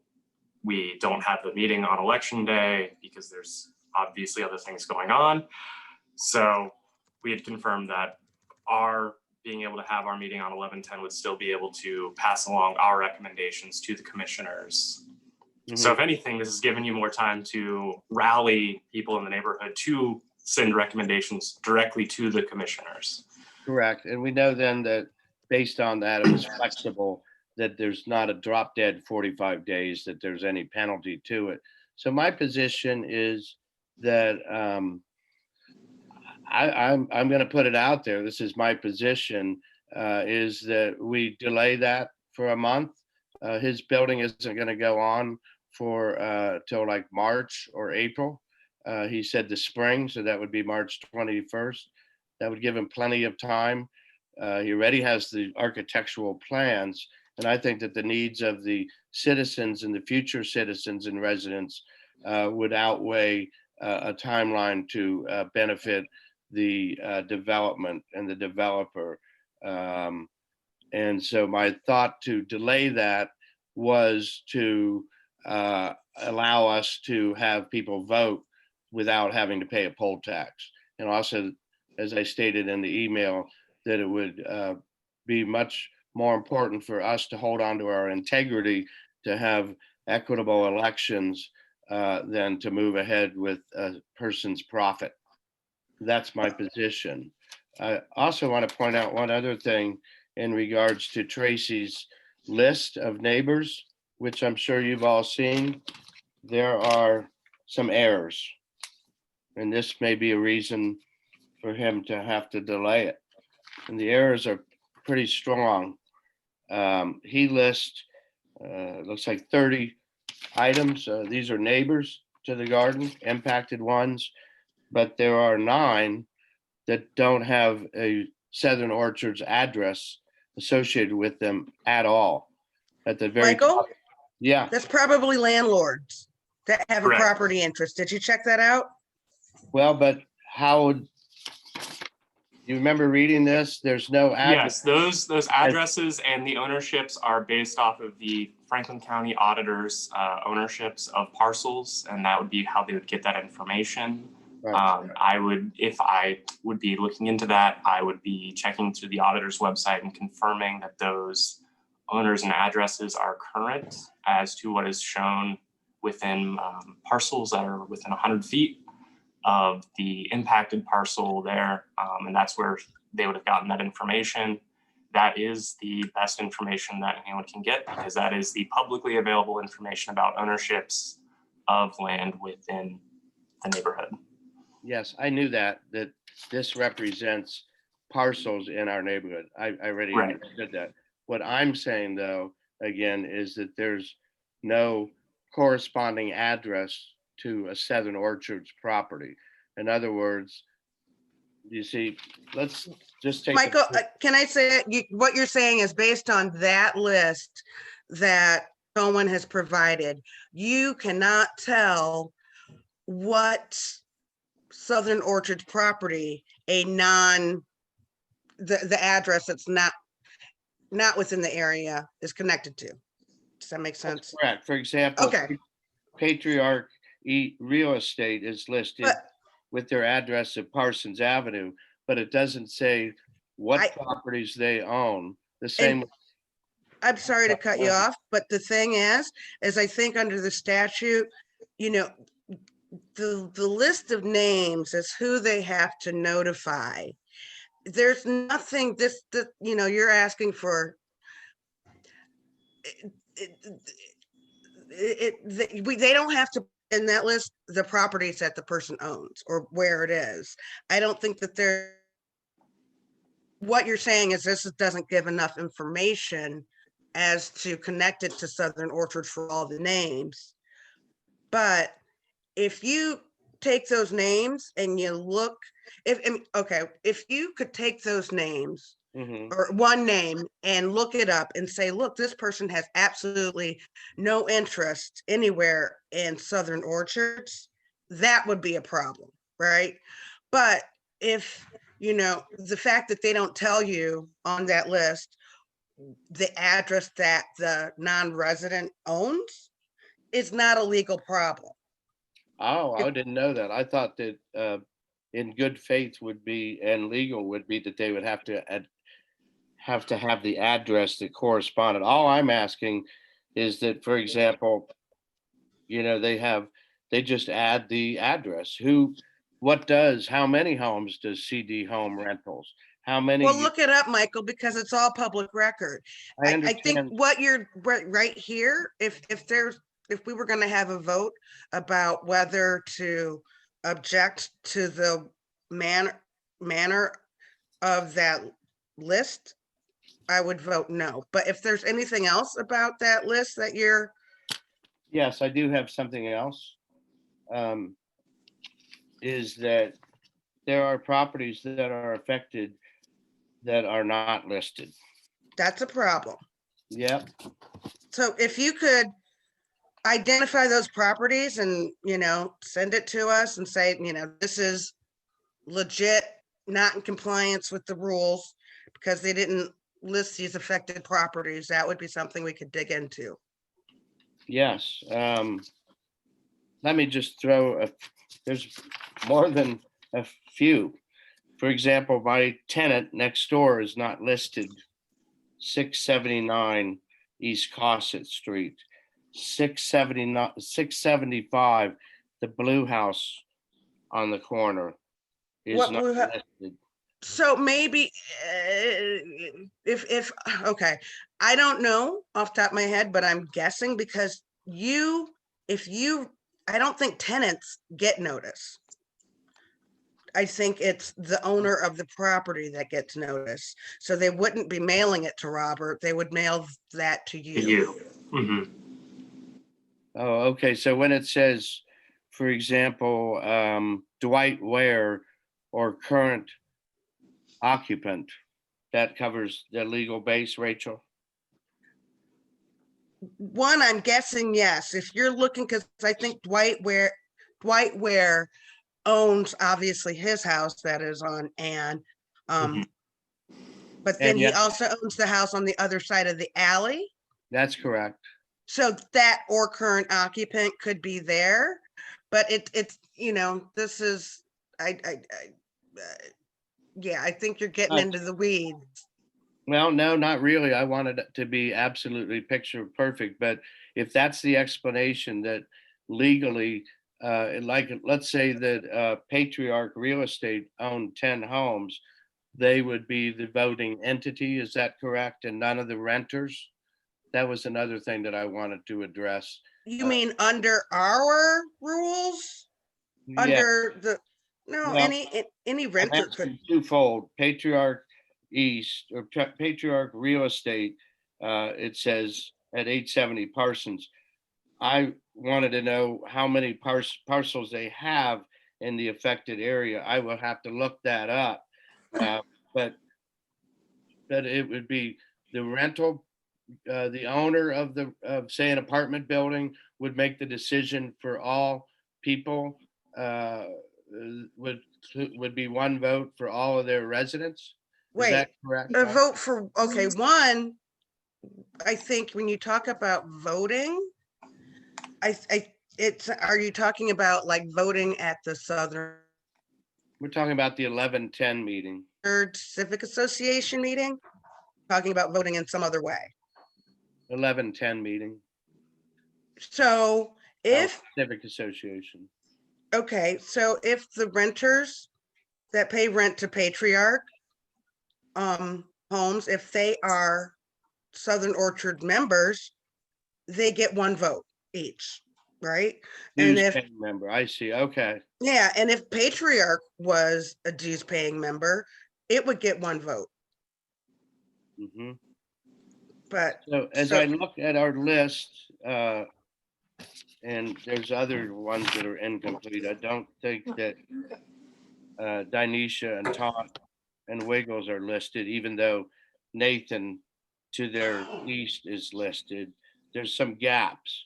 we don't have the meeting on election day because there's obviously other things going on. So we had confirmed that our being able to have our meeting on 11/10 would still be able to pass along our recommendations to the commissioners. So if anything, this has given you more time to rally people in the neighborhood to send recommendations directly to the commissioners. Correct. And we know then that based on that, it was flexible, that there's not a drop dead 45 days, that there's any penalty to it. So my position is that I'm going to put it out there. This is my position, is that we delay that for a month. His building isn't going to go on for till like March or April. He said the spring, so that would be March 21st. That would give him plenty of time. He already has the architectural plans. And I think that the needs of the citizens and the future citizens and residents would outweigh a timeline to benefit the development and the developer. And so my thought to delay that was to allow us to have people vote without having to pay a poll tax. And also, as I stated in the email, that it would be much more important for us to hold on to our integrity, to have equitable elections than to move ahead with a person's profit. That's my position. I also want to point out one other thing in regards to Tracy's list of neighbors, which I'm sure you've all seen. There are some errors, and this may be a reason for him to have to delay it. And the errors are pretty strong. He lists, looks like 30 items. These are neighbors to the garden, impacted ones, but there are 9 that don't have a Southern Orchards address associated with them at all. At the very Michael? top. Yeah, That's probably landlords that have a Correct. property interest. Did you check that out? well, but how would you remember reading this? There's no address. Yes, those addresses and the ownerships are based off of the Franklin County Auditor's ownerships of parcels, and that would be how they would get that information. Right. If I would be looking into that, I would be checking through the auditor's website and confirming that those owners and addresses are current as to what is shown within parcels that are within 100 feet of the impacted parcel there. And that's where they would have gotten that information. That is the best information that anyone can get, because that is the publicly available information about ownerships of land within the neighborhood. Yes, I knew that this represents parcels in our neighborhood. I already Right. understood that. What I'm saying though, again, is that there's no corresponding address to a Southern Orchards property. In other words, you see, let's just take. Michael, can I say, what you're saying is based on that list that Cohen has provided, you cannot tell what Southern Orchards property the address that's not within the area is connected to. Does that make sense? That's correct. For example, Okay. Patriarch Real Estate is listed But with their address of Parsons Avenue, but it doesn't say what I- properties they own. The same. I'm sorry to cut you off, but the thing is I think under the statute, the list of names is who they have to notify. There's nothing you're asking for. They don't have to in that list the properties that the person owns or where it is. I don't think that what you're saying is this doesn't give enough information as to connect it to Southern Orchards for all the names. But if you take those names and you look, if you could take those names Mhm. or one name and look it up and say, look, this person has absolutely no interest anywhere in Southern Orchards, that would be a problem, right? But if, the fact that they don't tell you on that list the address that the non-resident owns is not a legal problem. Oh, I didn't know that. I thought that in good faith would be and legal would be that they would have to have the address that corresponded. All I'm asking is that, for example, they just add the address. How many homes does CD Home Rentals? How many? Well, look it up, Michael, because it's all public record. I I understand. think what you're right here, if we were going to have a vote about whether to object to the manner of that list, I would vote no. But if there's anything else about that list that you're. Yes, I do have something else. Is that there are properties that are affected that are not listed. That's a problem. Yep, So if you could identify those properties and, send it to us and say, this is legit, not in compliance with the rules because they didn't list these affected properties, that would be something we could dig into. yes. Let me just there's more than a few. For example, my tenant next door is not listed. 679 East Cosset Street, 675, the blue house on the corner is What not blue hou- listed. So maybe if okay, I don't know off the top of my head, but I'm guessing because I don't think tenants get notice. I think it's the owner of the property that gets notice. So they wouldn't be mailing it to Robert. They would mail that to To you. you. Mhm. Oh, okay. So when it says, for example, Dwight Ware or current occupant, that covers the legal base, Rachel? One, I'm guessing yes. If you're looking, because I think Dwight Ware owns obviously his house that is on Ann. But then And he yet- also owns the house on the other side of the alley. That's correct. So that or current occupant could be there, but it's, this is, yeah, I think you're getting into the weeds. Well, no, not really. I wanted it to be absolutely picture perfect, but if that's the explanation that legally, like, let's say that Patriarch Real Estate owned 10 homes, they would be the voting entity, is that correct? And none of the renters? That was another thing that I wanted to address. You mean under our rules? Yeah, Under no, Well, any I'm renter could, asking twofold. Patriarch East or Patriarch Real Estate, it says at 870 Parsons. I wanted to know how many parcels they have in the affected area. I will have to look that up. But it would be the rental, the owner of say an apartment building would make the decision for all people, would be one vote for all of their residents. Is wait, that correct? a vote for, okay, one, I think when you talk about voting, are you talking about like voting at the Southern We're talking about the 1110 meeting. Civic Association meeting? Talking about voting in some other way. 1110 meeting. So if, Civic Association. okay, so if the renters that pay rent to Patriarch homes, if they are Southern Orchard members, they get one vote each, right? And Dues if, paying member, I see, okay. yeah, and if Patriarch was a dues paying member, it would get one vote. Mhm. But So as I look at our list, and there's other ones that are incomplete, I don't think that Dinesha and Todd and Wiggles are listed, even though Nathan to their east is listed. There's some gaps.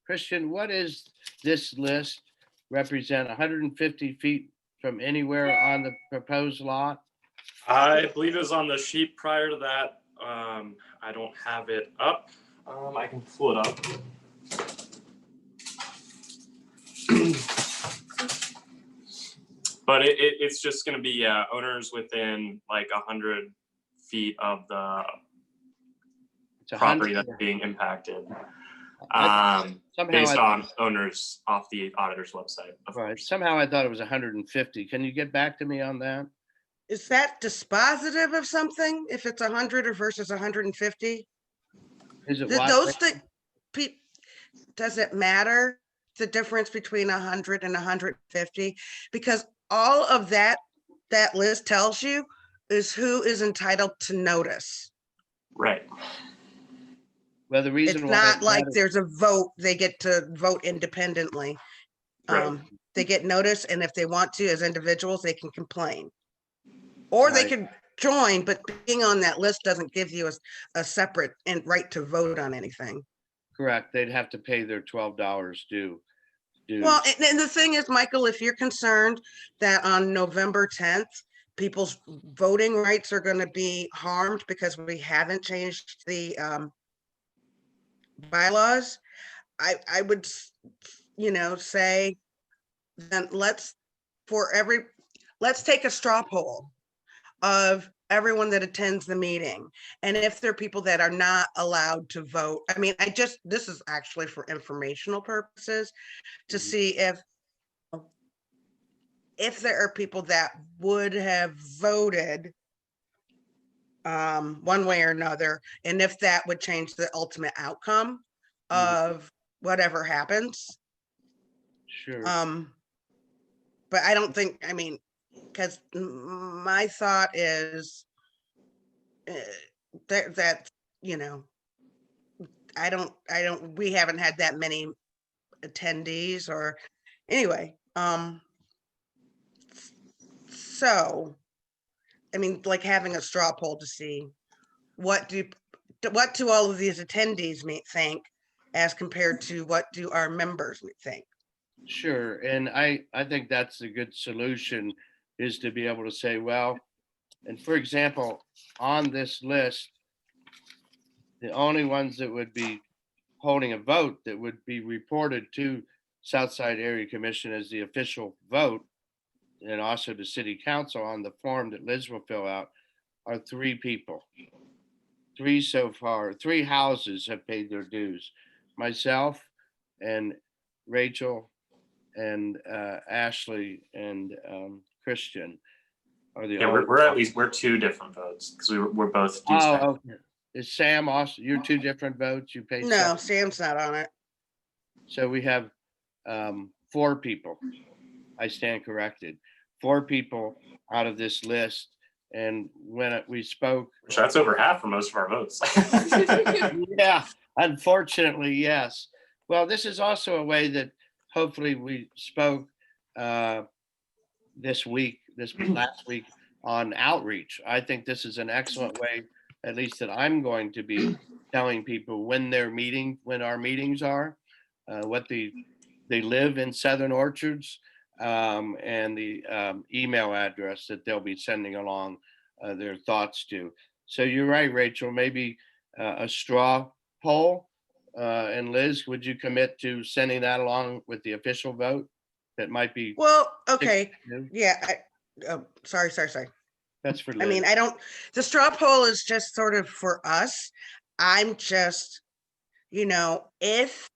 Christian, what is this list represent? 150 feet from anywhere on the proposed lot? I believe it was on the sheet prior to that. I don't have it up. I can pull it up. But it's just going to be owners within like 100 feet of the It's property 100. that's being impacted, Somehow based on owners off the auditor's website. Of Right. course. Somehow I thought it was 150. Can you get back to me on that? is that dispositive of something? If it's 100 or versus 150? Is it what? Those things, does it matter the difference between 100 and 150? Because all of that list tells you is who is entitled to notice. Right. Well, the reason It's why not it like matters- there's a vote, they get to vote independently. Right. They get notice, and if they want to, as individuals, they can complain. Or they Right. could join, but being on that list doesn't give you a separate and right to vote on anything. Correct. They'd have to pay their $12 due. Well, and the thing is, Michael, if you're concerned that on November 10th, people's voting rights are going to be harmed because we haven't changed the bylaws, I would, say, then let's take a straw poll of everyone that attends the meeting. And if there are people that are not allowed to vote, I mean, this is actually for informational purposes to see if there are people that would have voted one way or another, and if that would change the ultimate outcome of whatever happens. Sure. But I don't think, because my thought is that, we haven't had that many attendees or anyway. So, like having a straw poll to see what do all of these attendees think as compared to what do our members think. Sure. And I think that's a good solution, is to be able to say, well, and for example, on this list, the only ones that would be holding a vote that would be reported to Southside Area Commission as the official vote, and also to City Council on the form that Liz will fill out, are 3 people. 3 so far. 3 houses have paid their dues. Myself and Rachel and Ashley and Christian are the Yeah, only. we're 2 different votes because we're both dues paying. Oh, okay. Is Sam also, you're 2 different votes? You paid? No, Sam's not on it. So we have 4 people. I stand corrected. 4 people out of this list. And when we spoke, Which that's over half for most of our votes. yeah, unfortunately, yes. Well, this is also a way that hopefully we spoke this last week on outreach. I think this is an excellent way, at least that I'm going to be telling people when our meetings are, what they live in Southern Orchards, and the email address that they'll be sending along their thoughts to. So you're right, Rachel, maybe a straw poll. And Liz, would you commit to sending that along with the official vote? That might be. Well, okay. Yeah. Sorry. That's for Liz. The straw poll is just sort of for us. I'm just, if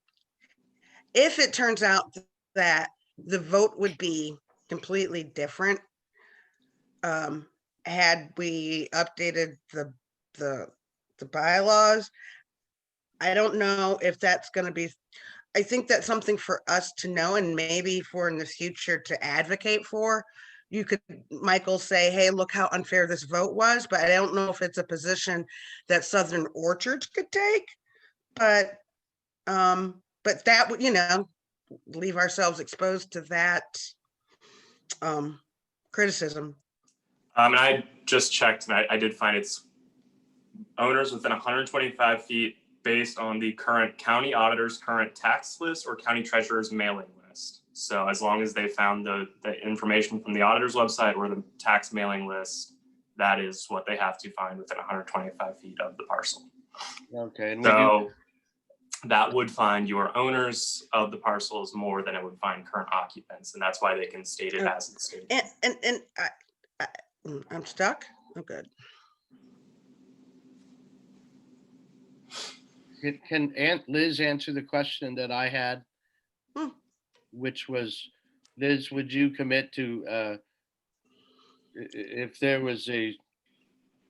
it turns out that the vote would be completely different, had we updated the bylaws, I don't know if that's going to be, I think that's something for us to know and maybe for in the future to advocate for. You could, Michael, say, hey, look how unfair this vote was, but I don't know if it's a position that Southern Orchards could take, but that would, leave ourselves exposed to that criticism. And I just checked, and I did find it's owners within 125 feet based on the current county auditor's current tax list or county treasurer's mailing list. So as long as they found the information from the auditor's website or the tax mailing list, that is what they have to find within 125 feet of the parcel. Okay. And so that would find your owners of the parcels more than it would find current occupants. And that's why they can state it as it's stated. And I'm stuck. Oh, good. Can Aunt Liz answer the question that I had? Which was, Liz, would you commit to, if there was a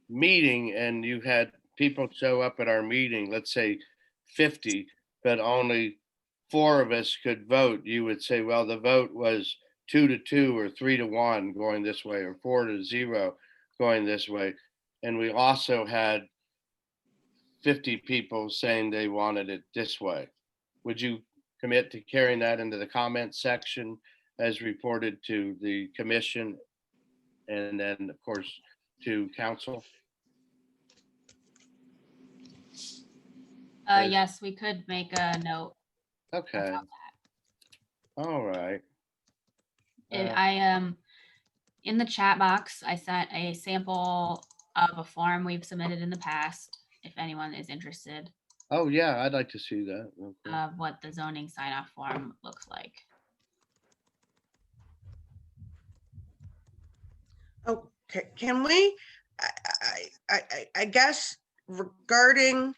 meeting and you had people show up at our meeting, let's say 50, but only 4 of us could vote, you would say, well, the vote was 2-2 or 3-1 going this way, or 4-0 going this way. And we also had 50 people saying they wanted it this way. Would you commit to carrying that into the comment section as reported to the commission? And then, of course, to council? Yes. Yes, we could make a note Okay, about all right. that. Uh, In the chat box, I sent a sample of a form we've submitted in the past, if anyone is interested, Oh, yeah, I'd like to see that. Okay. of what the zoning sign off form looks like. Okay, can we, I guess regarding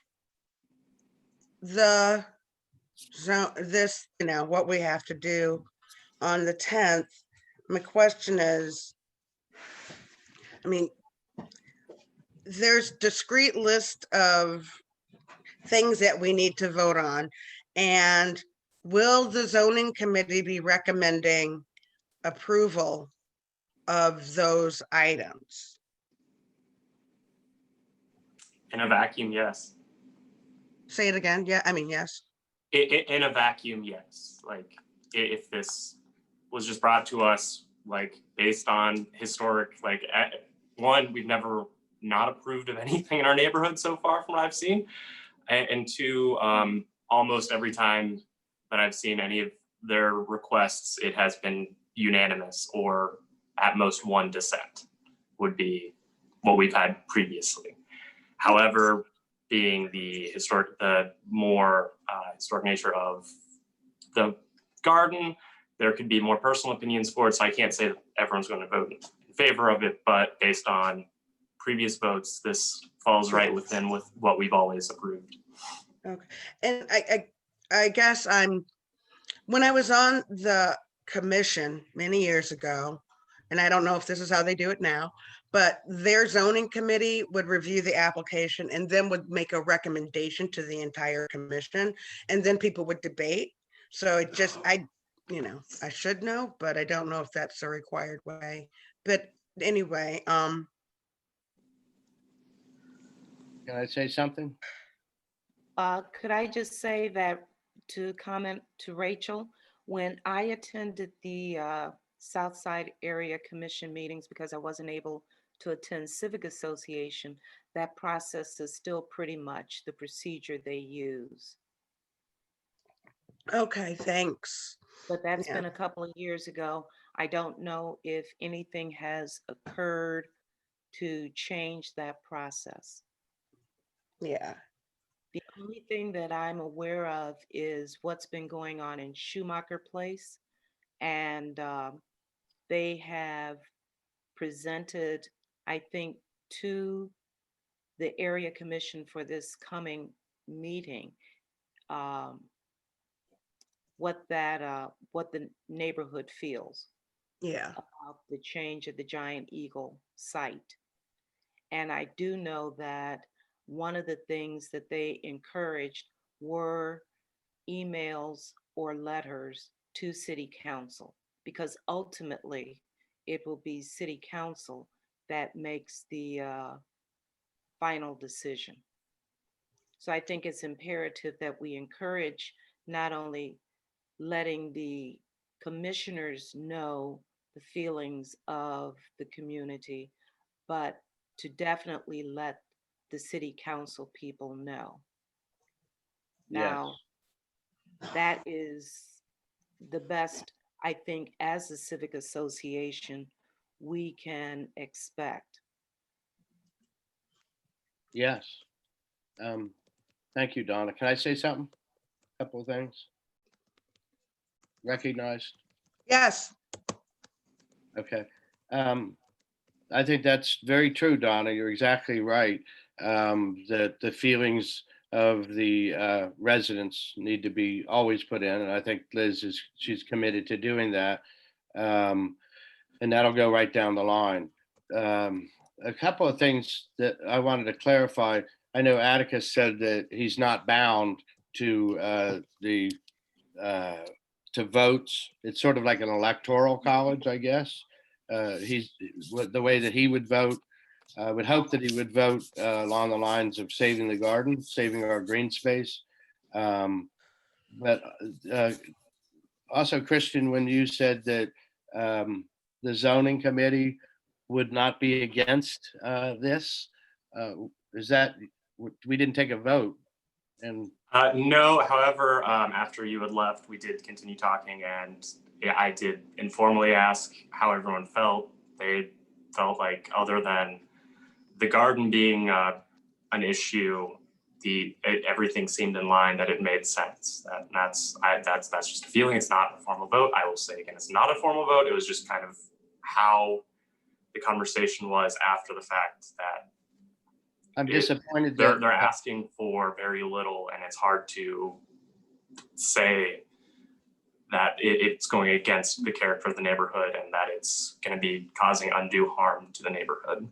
the zone, this, what we have to do on the 10th, my question is, I mean, there's discrete list of things that we need to vote on. And will the zoning committee be recommending approval of those items? In a vacuum, yes. Say it again. Yeah, I mean, yes. In a vacuum, yes. Like if this was just brought to us, like based on historic, like one, we've never not approved of anything in our neighborhood so far from what I've seen. And two, almost every time that I've seen any of their requests, it has been unanimous or at most one dissent would be what we've had previously. However, being the more historic nature of the garden, there could be more personal opinions for it. So I can't say that everyone's going to vote in favor of it, but based on previous votes, this falls right within with what we've always approved. Okay. And I guess when I was on the commission many years ago, and I don't know if this is how they do it now, but their zoning committee would review the application and then would make a recommendation to the entire commission, and then people would debate. So it just, I should know, but I don't know if that's the required way. But anyway, Can I say something? Could I just say that to comment to Rachel, when I attended the Southside Area Commission meetings, because I wasn't able to attend Civic Association, that process is still pretty much the procedure they use. okay, thanks. But that's Yeah. been a couple of years ago. I don't know if anything has occurred to change that process. Yeah. The only thing that I'm aware of is what's been going on in Schumacher Place. And they have presented, I think, to the area commission for this coming meeting, what the neighborhood feels Yeah. about the change of the Giant Eagle site. And I do know that one of the things that they encouraged were emails or letters to city council, because ultimately it will be city council that makes the final decision. So I think it's imperative that we encourage not only letting the commissioners know the feelings of the community, but to definitely let the city council people know. Yes. Now, that is the best, I think, as a civic association, we can expect. Yes. Thank you, Donna. Can I say something? Couple of things. Recognized? Yes. Okay. I think that's very true, Donna. You're exactly right. That the feelings of the residents need to be always put in. And I think she's committed to doing that. And that'll go right down the line. A couple of things that I wanted to clarify. I know Atticus said that he's not bound to to votes. It's sort of like an electoral college, I guess. He's the way that he would vote. I would hope that he would vote along the lines of saving the garden, saving our green space. But also, Christian, when you said that the zoning committee would not be against this. Is that, we didn't take a vote and No, however, after you had left, we did continue talking, and yeah, I did informally ask how everyone felt. They felt like, other than the garden being an issue, everything seemed in line, that it made sense. That's just a feeling. It's not a formal vote. I will say again, it's not a formal vote. It was just kind of how the conversation was after the fact, that I'm disappointed they're that asking for very little, and it's hard to say that it's going against the character of the neighborhood and that it's going to be causing undue harm to the neighborhood.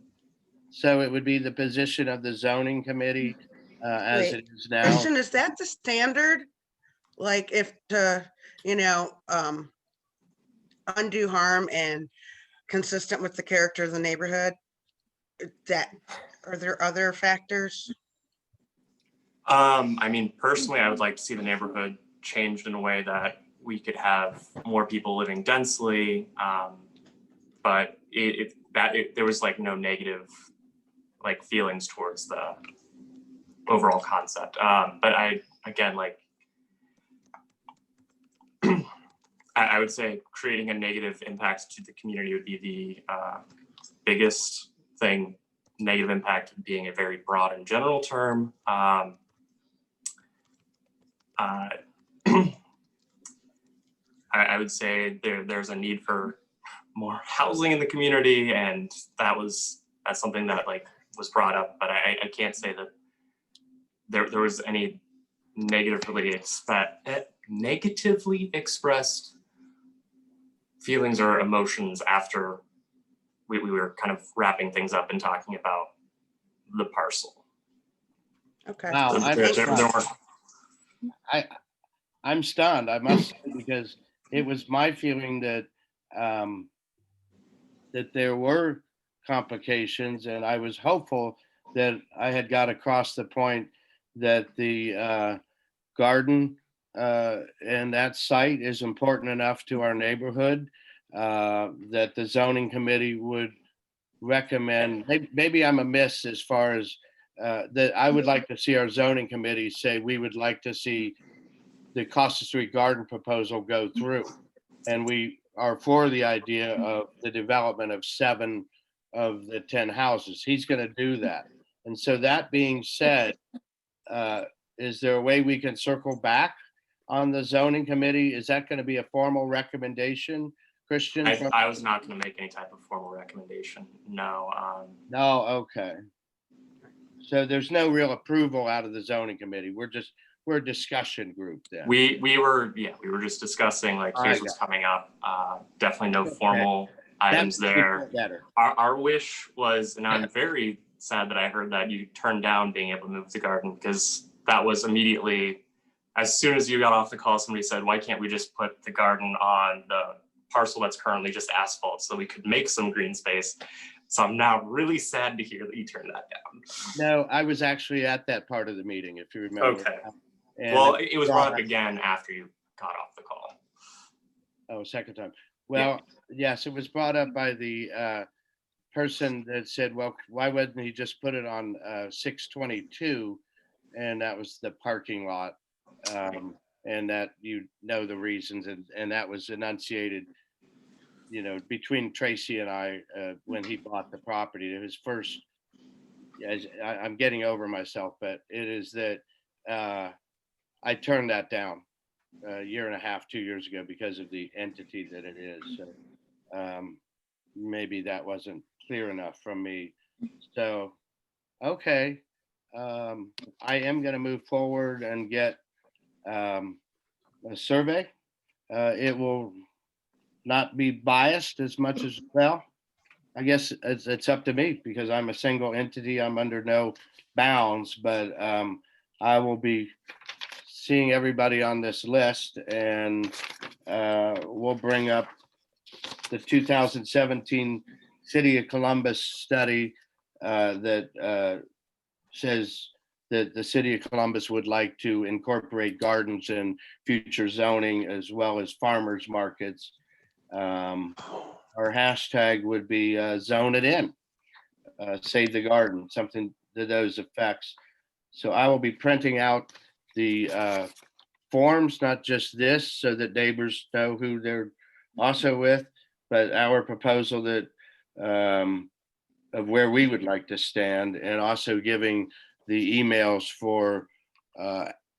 so it would be the position of the zoning committee as Wait, it is now. Christian, is that the standard? Like if undue harm and consistent with the character of the neighborhood? That, are there other factors? I mean, personally, I would like to see the neighborhood changed in a way that we could have more people living densely. But there was like no negative like feelings towards the overall concept. But again, like, I would say creating a negative impact to the community would be the biggest thing. Negative impact being a very broad and general term. I would say there's a need for more housing in the community, and that's something that like was brought up, but I can't say that there was any negatively expressed feelings or emotions after we were kind of wrapping things up and talking about the parcel. Okay. Wow, I'm stunned, I must say, because it was my feeling that that there were complications, and I was hopeful that I had got across the point that the garden and that site is important enough to our neighborhood that the zoning committee would recommend. Maybe I'm amiss as far as that I would like to see our zoning committee say we would like to see the Costa Street Garden proposal go through. And we are for the idea of the development of 7 of the 10 houses. He's going to do that. And so that being said, is there a way we can circle back on the zoning committee? Is that going to be a formal recommendation, Christian? I was not going to make any type of formal recommendation. No. No, okay. So there's no real approval out of the zoning committee. We're a discussion group then. We were just discussing like, here's what's coming up. Definitely no formal items there. Better. Our wish was, and I'm very sad that I heard that you turned down being able to move the garden, because that was immediately, as soon as you got off the call, somebody said, why can't we just put the garden on the parcel that's currently just asphalt so we could make some green space? So I'm now really sad to hear that you turned that down. No, I was actually at that part of the meeting, if you remember. Okay. And well, it was brought up again after you got off the call. Oh, second time. Well, yes, it was brought up by the person that said, well, why wouldn't he just put it on 622? And that was the parking lot. And that, you know, the reasons, and that was enunciated, you know, between Tracy and I when he bought the property. His first, I'm getting over myself, but it is that I turned that down a year and a half, 2 years ago because of the entity that it is. So maybe that wasn't clear enough from me. So, okay. I am going to move forward and get a survey. It will not be biased as much as, well, I guess it's up to me because I'm a single entity. I'm under no bounds, but I will be seeing everybody on this list, and we'll bring up the 2017 City of Columbus study that says that the City of Columbus would like to incorporate gardens in future zoning as well as farmers markets. our hashtag would be zone it in, save the garden, something to those effects. So I will be printing out the forms, not just this, so that neighbors know who they're also with, but our proposal that of where we would like to stand, and also giving the emails for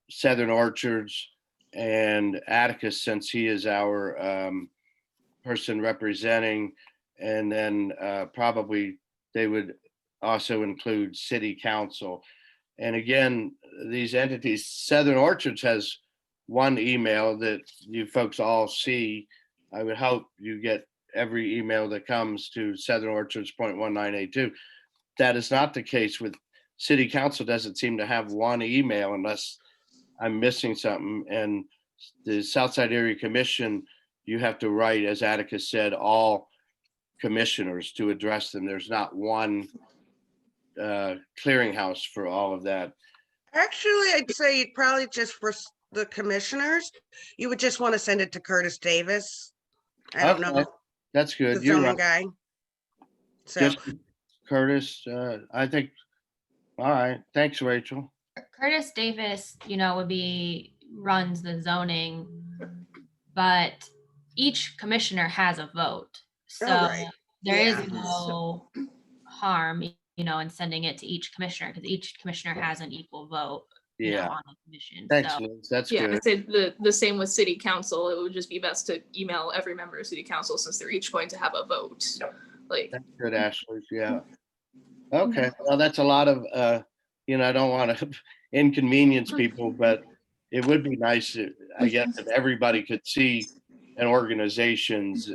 Southern Orchards and Atticus, since he is our person representing, and then probably they would also include city council. And again, these entities, Southern Orchards has one email that you folks all see. I would hope you get every email that comes to Southern Orchards .1982. That is not the case with city council. Doesn't seem to have one email unless I'm missing something. And the Southside Area Commission, you have to write, as Atticus said, all commissioners to address them. There's not one clearinghouse for all of that. Actually, I'd say you'd probably just for the commissioners, you would just want to send it to Curtis Davis. I don't Okay, know, that's the good. You're zoning right. guy. So, Just Curtis, I think, all right, thanks, Rachel. Curtis Davis, runs the zoning, but each commissioner has a vote. So right. there is Yeah. no harm, in sending it to each commissioner, because each commissioner has an equal vote, Yeah, on the commission. thanks, So Liz, that's Yeah, good. I'd say the same with city council. It would just be best to email every member of city council since they're each going to have a vote. Yep. Like, That's good, Ashley, yeah. Okay, well, that's a lot of, I don't want to inconvenience people, but it would be nice, I guess, if everybody could see an organization's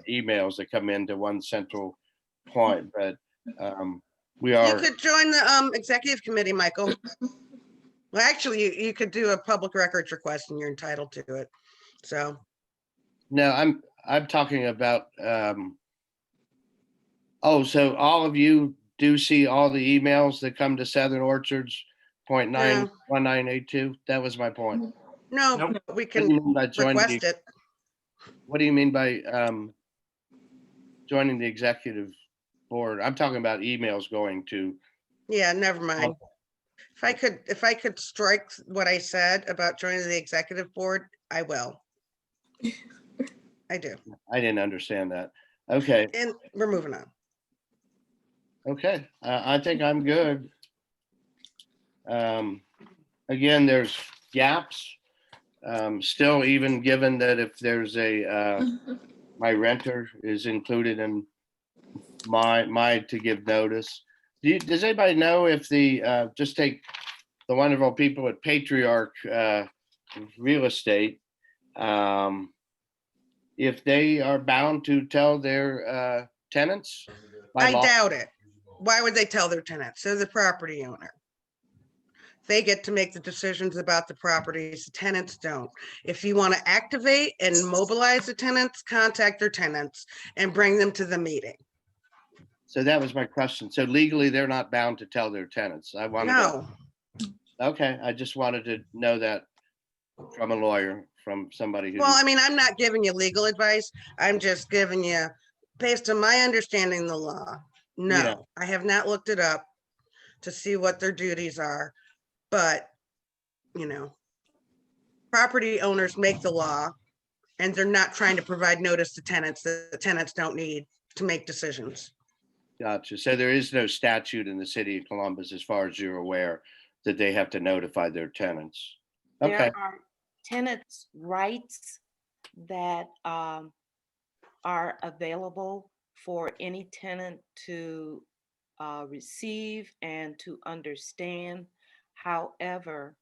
emails that come into one central point, but we You are, could join the executive committee, Michael. Well, actually, you could do a public records request and you're entitled to it. So, no, I'm talking about, oh, so all of you do see all the emails that come to Southern Orchards .1982? That was my point. no, Nope. but we What do can you mean by joining request the, it. what do you mean by joining the executive board? I'm talking about emails going to, Yeah, never mind. Oh. If I could strike what I said about joining the executive board, I will. I do. I didn't understand that. Okay, And we're moving on. okay, I think I'm good. Again, there's gaps. Still, even given that if there's my renter is included in my to give notice. Does anybody know if just take the wonderful people at Patriarch Real Estate, if they are bound to tell their tenants? by I law? doubt it. Why would they tell their tenants? They're the property owner. They get to make the decisions about the properties. The tenants don't. If you want to activate and mobilize the tenants, contact their tenants and bring them to the meeting. So that was my question. So legally, they're not bound to tell their tenants. I wanted No, okay, I just wanted to know that from a lawyer, from somebody who. well, I mean, I'm not giving you legal advice. I'm just giving you, based on my understanding of the law. Yeah. No, I have not looked it up to see what their duties are, but, property owners make the law and they're not trying to provide notice to tenants that the tenants don't need to make decisions. Gotcha. So there is no statute in the city of Columbus, as far as you're aware, that they have to notify their tenants. Okay, There are tenants' rights that are available for any tenant to receive and to understand. However,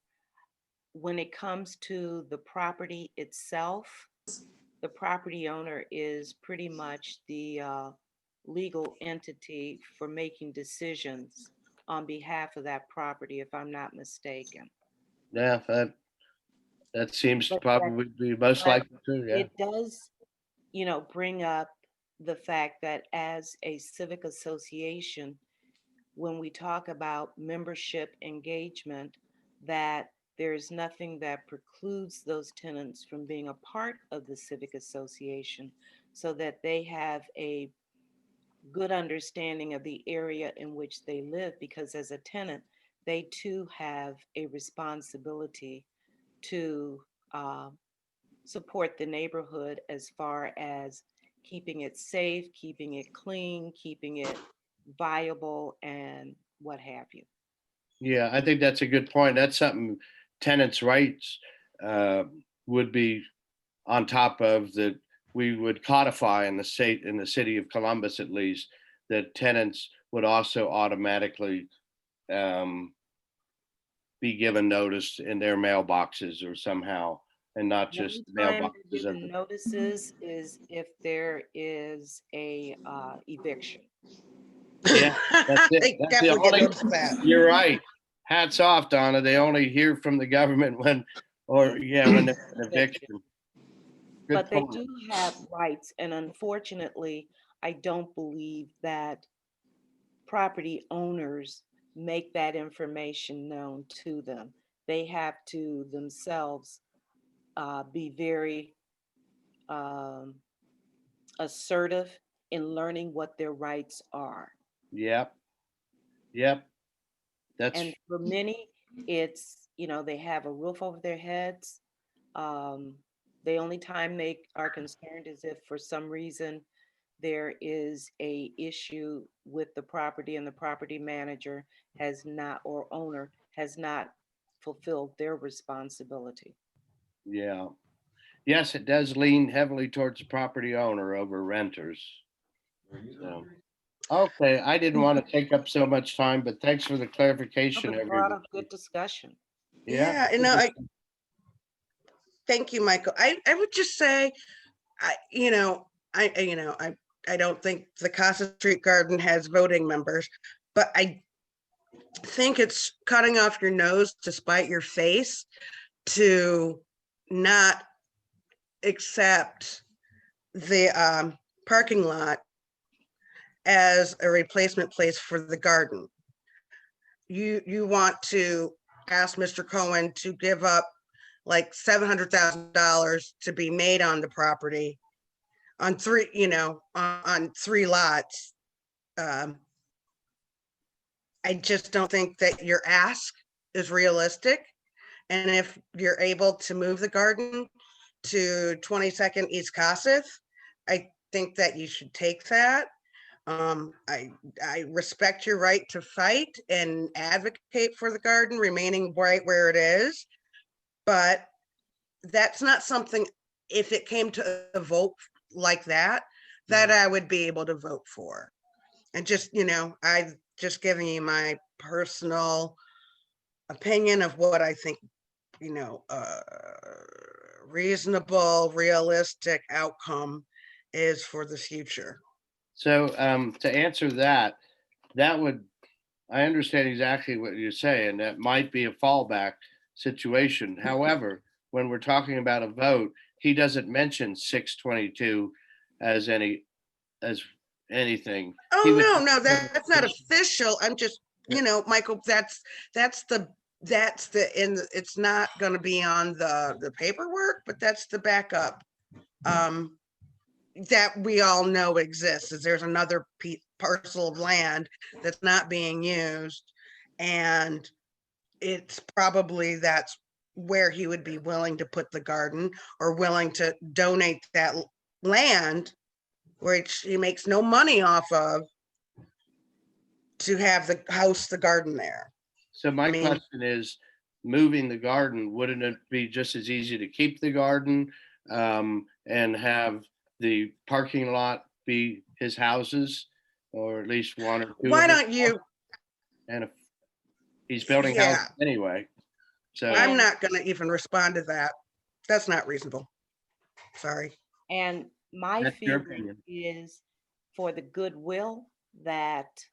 when it comes to the property itself, the property owner is pretty much the legal entity for making decisions on behalf of that property, if I'm not mistaken. yeah, that seems to But probably be most but likely true, yeah. it does, bring up the fact that as a civic association, when we talk about membership engagement, that there's nothing that precludes those tenants from being a part of the civic association so that they have a good understanding of the area in which they live, because as a tenant, they too have a responsibility to support the neighborhood as far as keeping it safe, keeping it clean, keeping it viable, and what have you. Yeah, I think that's a good point. That's something tenants' rights would be on top of, that we would codify in the state, in the city of Columbus at least, that tenants would also automatically be given notice in their mailboxes or somehow, and not The just only time mailboxes they're of given the. notices is if there is a eviction. Yeah, that's it. They That's the definitely get only, noticed that. you're right. Hats off, Donna. They only hear from the government when, or yeah, when there's an eviction. Good But they point. do have rights, and unfortunately, I don't believe that property owners make that information known to them. They have to themselves be very um, assertive in learning what their rights are. Yep, yep. That's, And for many, it's, they have a roof over their heads. Um, the only time they are concerned is if for some reason there is a issue with the property and the property manager has not, or owner has not fulfilled their responsibility. yeah. Yes, it does lean heavily towards the property owner over renters. So, okay, I didn't want to take up so much time, but thanks for the Oh, clarification, but it brought everybody. up good discussion. Yeah. Yeah, thank you, Michael. I would just say, I don't think the Casa Street Garden has voting members, but I think it's cutting off your nose to spite your face to not accept the parking lot as a replacement place for the garden. You want to ask Mr. Cohen to give up like $700,000 to be made on the property on three, on 3 lots. I just don't think that your ask is realistic. And if you're able to move the garden to 22nd East Kossuth, I think that you should take that. I respect your right to fight and advocate for the garden remaining right where it is, but that's not something, if it came to a vote like that, that I would be able to vote for. And just, I've just giving you my personal opinion of what I think, reasonable, realistic outcome is for the future. So to answer that, that would, I understand exactly what you're saying. That might be a fallback situation. However, when we're talking about a vote, he doesn't mention 622 as anything. He would, Oh, no, that's not official. I'm just, Michael, that's it's not gonna be on the paperwork, but that's the backup. That we all know exists, is there's another parcel of land that's not being used. And it's probably that's where he would be willing to put the garden, or willing to donate that land, which he makes no money off of, to have the house, the garden there. so my I mean- question is, moving the garden, wouldn't it be just as easy to keep the garden and have the parking lot be his houses, or at least one or two? Why of them? don't you, And if he's building Yeah. houses anyway, so I'm not gonna even respond to that. That's not reasonable. Sorry. And my That's your feeling opinion. is for the goodwill that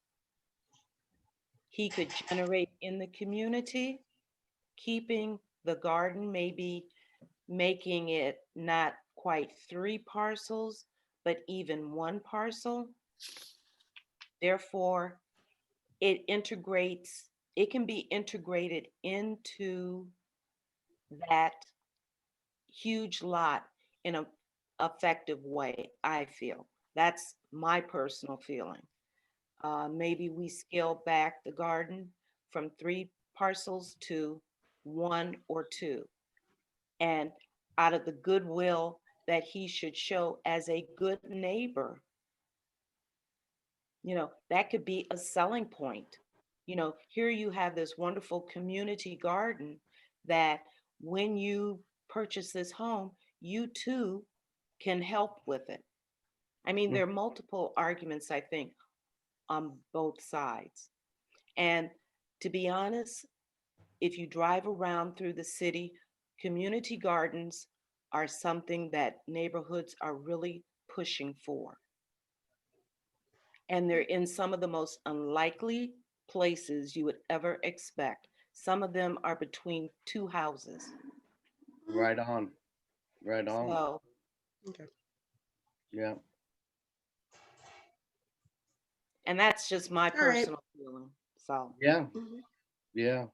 he could generate in the community, keeping the garden, maybe making it not quite 3 parcels, but even 1 parcel. Therefore, it can be integrated into that huge lot in a effective way, I feel. That's my personal feeling. Maybe we scale back the garden from 3 parcels to 1 or 2. And out of the goodwill that he should show as a good neighbor, that could be a selling point. Here you have this wonderful community garden that when you purchase this home, you too can help with it. I mean, there are multiple arguments, I think, on both sides. And to be honest, if you drive around through the city, community gardens are something that neighborhoods are really pushing for. And they're in some of the most unlikely places you would ever expect. Some of them are between 2 houses. Right on. Right on. So, Yeah. and that's just my All right. personal feeling. So, Yeah. Mhm. Yeah.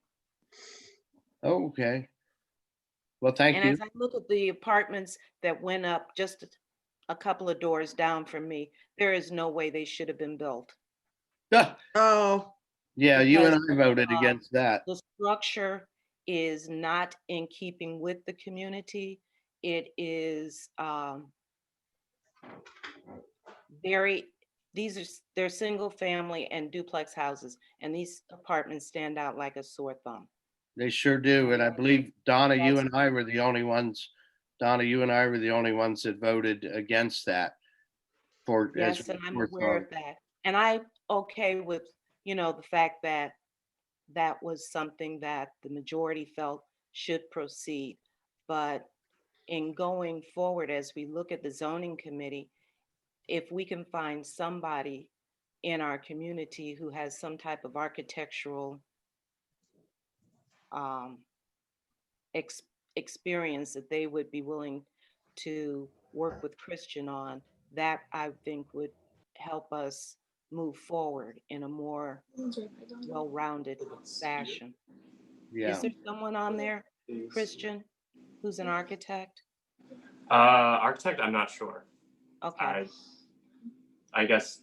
Okay. Well, thank and you. as I look at the apartments that went up just a couple of doors down from me, there is no way they should have been built. Oh, Yeah, you and Because, I voted uh, against that. The structure is not in keeping with the community. It is very, they're single family and duplex houses, and these apartments stand out like a sore thumb. They sure do. And I believe Donna, you That's- and I were the only ones, Donna, you and I were the only ones that voted against that for. as Yes, and I'm fourth aware on. of that. And I'm okay with, the fact that that was something that the majority felt should proceed. But in going forward, as we look at the zoning committee, if we can find somebody in our community who has some type of architectural um, ex- experience that they would be willing to work with Christian on, that I think would help us move forward in a more well-rounded fashion. Yeah. Is there someone on there, Christian, who's an architect? Architect, I'm not sure. Okay, I guess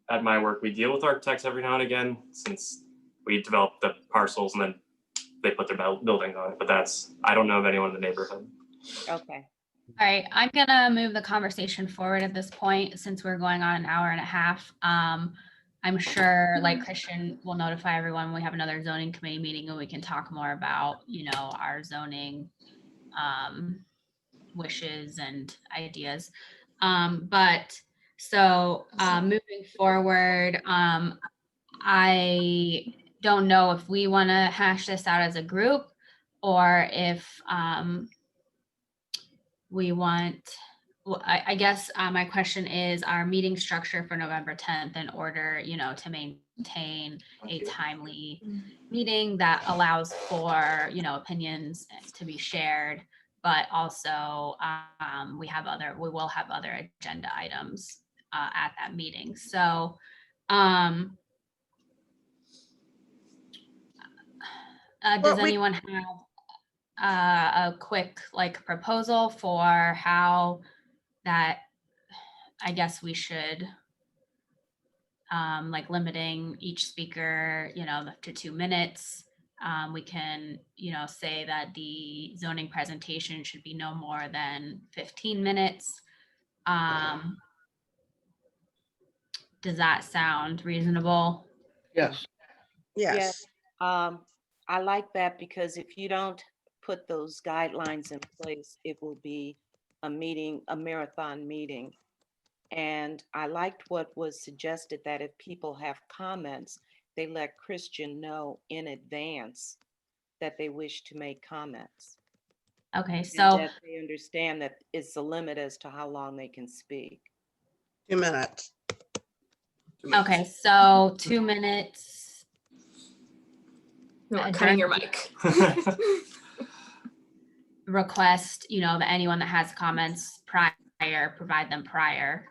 at my work, we deal with architects every now and again since we develop the parcels and then they put their buildings on it. But I don't know of anyone in the neighborhood. okay. All right, I'm gonna move the conversation forward at this point, since we're going on an hour and a half. I'm sure, like Christian will notify everyone when we have another zoning committee meeting and we can talk more about, our zoning wishes and ideas. Moving forward, I don't know if we want to hash this out as a group or if we want, well, I guess my question is our meeting structure for November 10th in order, to maintain a timely meeting that allows for, opinions to be shared, but also we will have other agenda items at that meeting. So does Well, anyone have a quick proposal for how that I guess we should limiting each speaker, to 2 minutes. We can, say that the zoning presentation should be no more than 15 minutes. Does that sound reasonable? Yes. yes. I like that because if you don't put those guidelines in place, it will be a marathon meeting. And I liked what was suggested, that if people have comments, they let Christian know in advance that they wish to make comments. Okay, And so, that they understand that it's a limit as to how long they can speak. 2 minutes. okay, so 2 minutes. No, cutting your mic. Request, that anyone that has comments prior, provide them prior,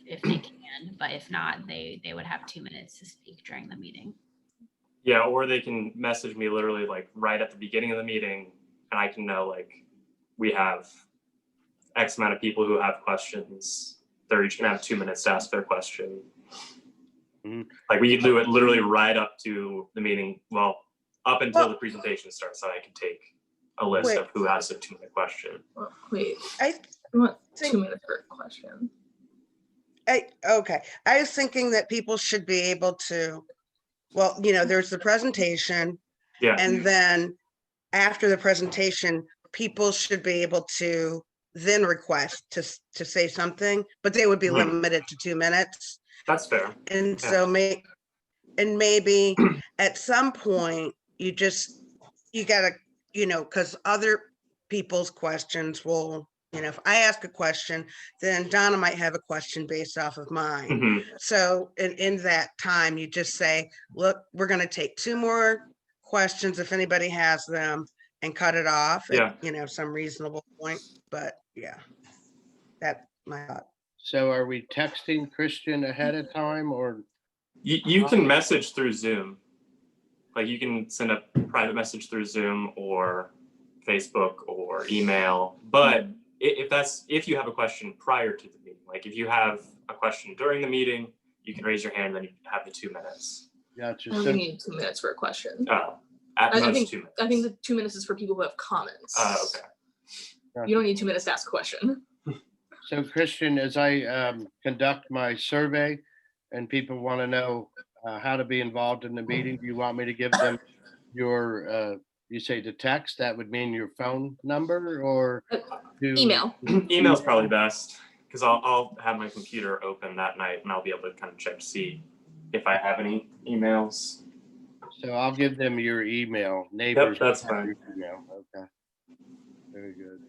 if they can, but if not, they would have 2 minutes to speak during the meeting. Yeah, or they can message me literally like right at the beginning of the meeting, and I can know like we have X amount of people who have questions. They're each gonna have 2 minutes to ask their question. Mhm. Like we could do it literally right up to the meeting, well, up until Well- the presentation starts, so I can take a list Wait. of who has a 2-minute question. Well, wait, I I want think- 2 minutes for a question. Okay, I was thinking that people should be able to, well, there's the presentation, Yeah, and then after the presentation, people should be able to then request to say something, but they would be Mhm. limited to 2 minutes. that's fair. And Yeah. so maybe at some point, you gotta, because other people's questions will, if I ask a question, then Donna might have a question based off of mine. Mhm. So in that time, you just say, look, we're gonna take 2 more questions if anybody has them, and cut it off at, some reasonable point. But yeah, that's my thought. So are we texting Christian ahead of time or? You can message through Zoom. Like you can send a private message through Zoom or Facebook or email. But if you have a question prior to the meeting, like if you have a question during the meeting, you can raise your hand, then you have the 2 minutes. Gotcha. I So only need 2 minutes for a question. At I most think 2 minutes. I think the 2 minutes is for people who have comments. Okay. You don't need 2 minutes to ask a question. So Christian, as I conduct my survey and people want to know how to be involved in the meeting, do you want me to give them your, you say the text, that would mean your phone number or? Email. Email's probably best because I'll have my computer open that night and I'll be able to kind of check to see if I have any emails. So I'll give them your email, neighbors. that's have fine. your email. Okay. Very good.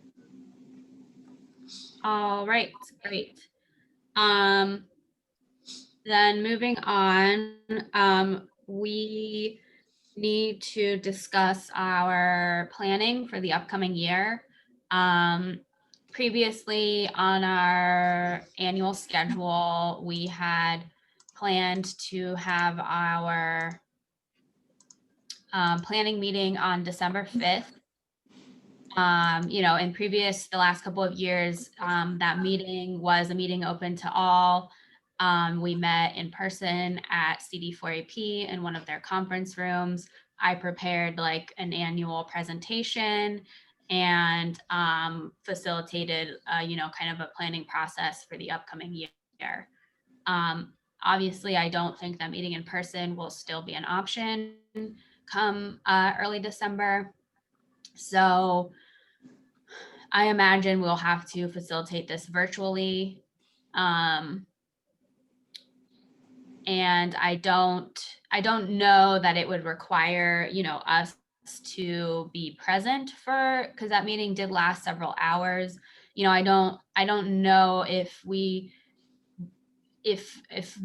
All right, great. Then moving on, we need to discuss our planning for the upcoming year. Previously on our annual schedule, we had planned to have our planning meeting on December 5th. The last couple of years, that meeting was a meeting open to all. We met in person at CD4AP in one of their conference rooms. I prepared like an annual presentation and facilitated, kind of a planning process for the upcoming year. Obviously, I don't think that meeting in person will still be an option come early December. So I imagine we'll have to facilitate this virtually. And I don't know that it would require, us to be present because that meeting did last several hours. I don't know if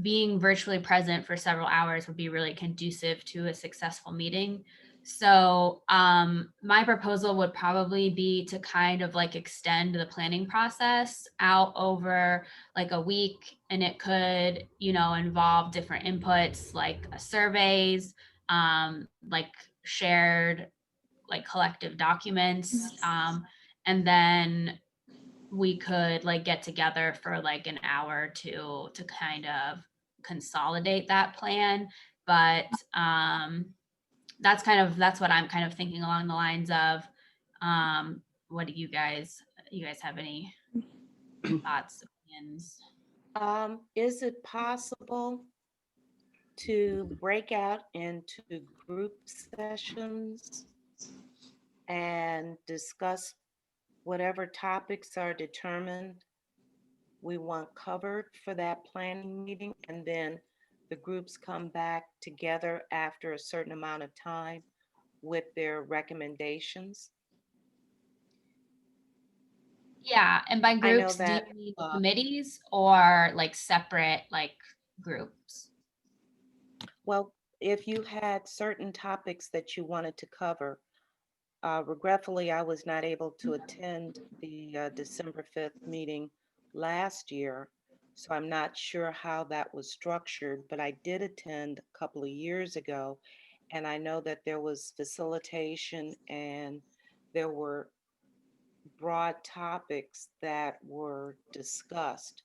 being virtually present for several hours would be really conducive to a successful meeting. So my proposal would probably be to kind of like extend the planning process out over like a week, and it could, involve different inputs like surveys, like shared, like collective documents, and then we could like get together for like an hour or two to kind of consolidate that plan. But that's what I'm kind of thinking along the lines of. What do you guys have any thoughts, opinions? Is it possible to break out into group sessions and discuss whatever topics are determined we want covered for that planning meeting, and then the groups come back together after a certain amount of time with their recommendations? Yeah, and by I know groups, do that, you mean committees or like separate like groups? well, if you had certain topics that you wanted to cover, regretfully, I was not able to attend the December 5th meeting last year, so I'm not sure how that was structured, but I did attend a couple of years ago, And I know that there was facilitation and there were broad topics that were discussed.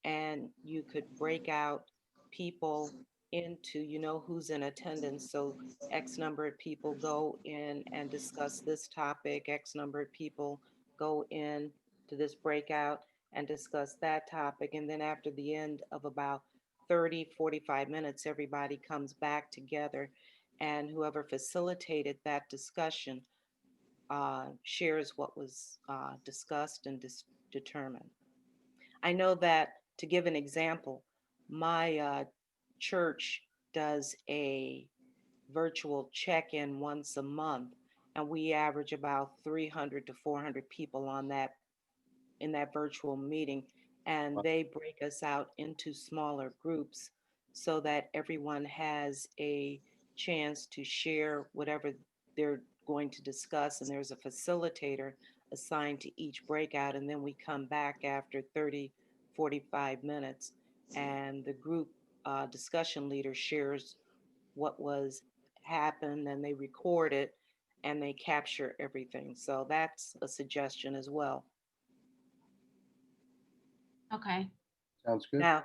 And you could break out people into, who's in attendance. So X number of people go in and discuss this topic, X number of people go in to this breakout and discuss that topic. And then after the end of about 30, 45 minutes, everybody comes back together, and whoever facilitated that discussion shares what was discussed and determined. I know that, to give an example, my church does a virtual check-in once a month, and we average about 300 to 400 people on that in that virtual meeting, and they break us out into smaller groups so that everyone has a chance to share whatever they're going to discuss, and there's a facilitator assigned to each breakout, and then we come back after 30, 45 minutes, and the group discussion leader shares what was happened, and they record it and they capture everything. So that's a suggestion as well. Okay. Sounds good. Now,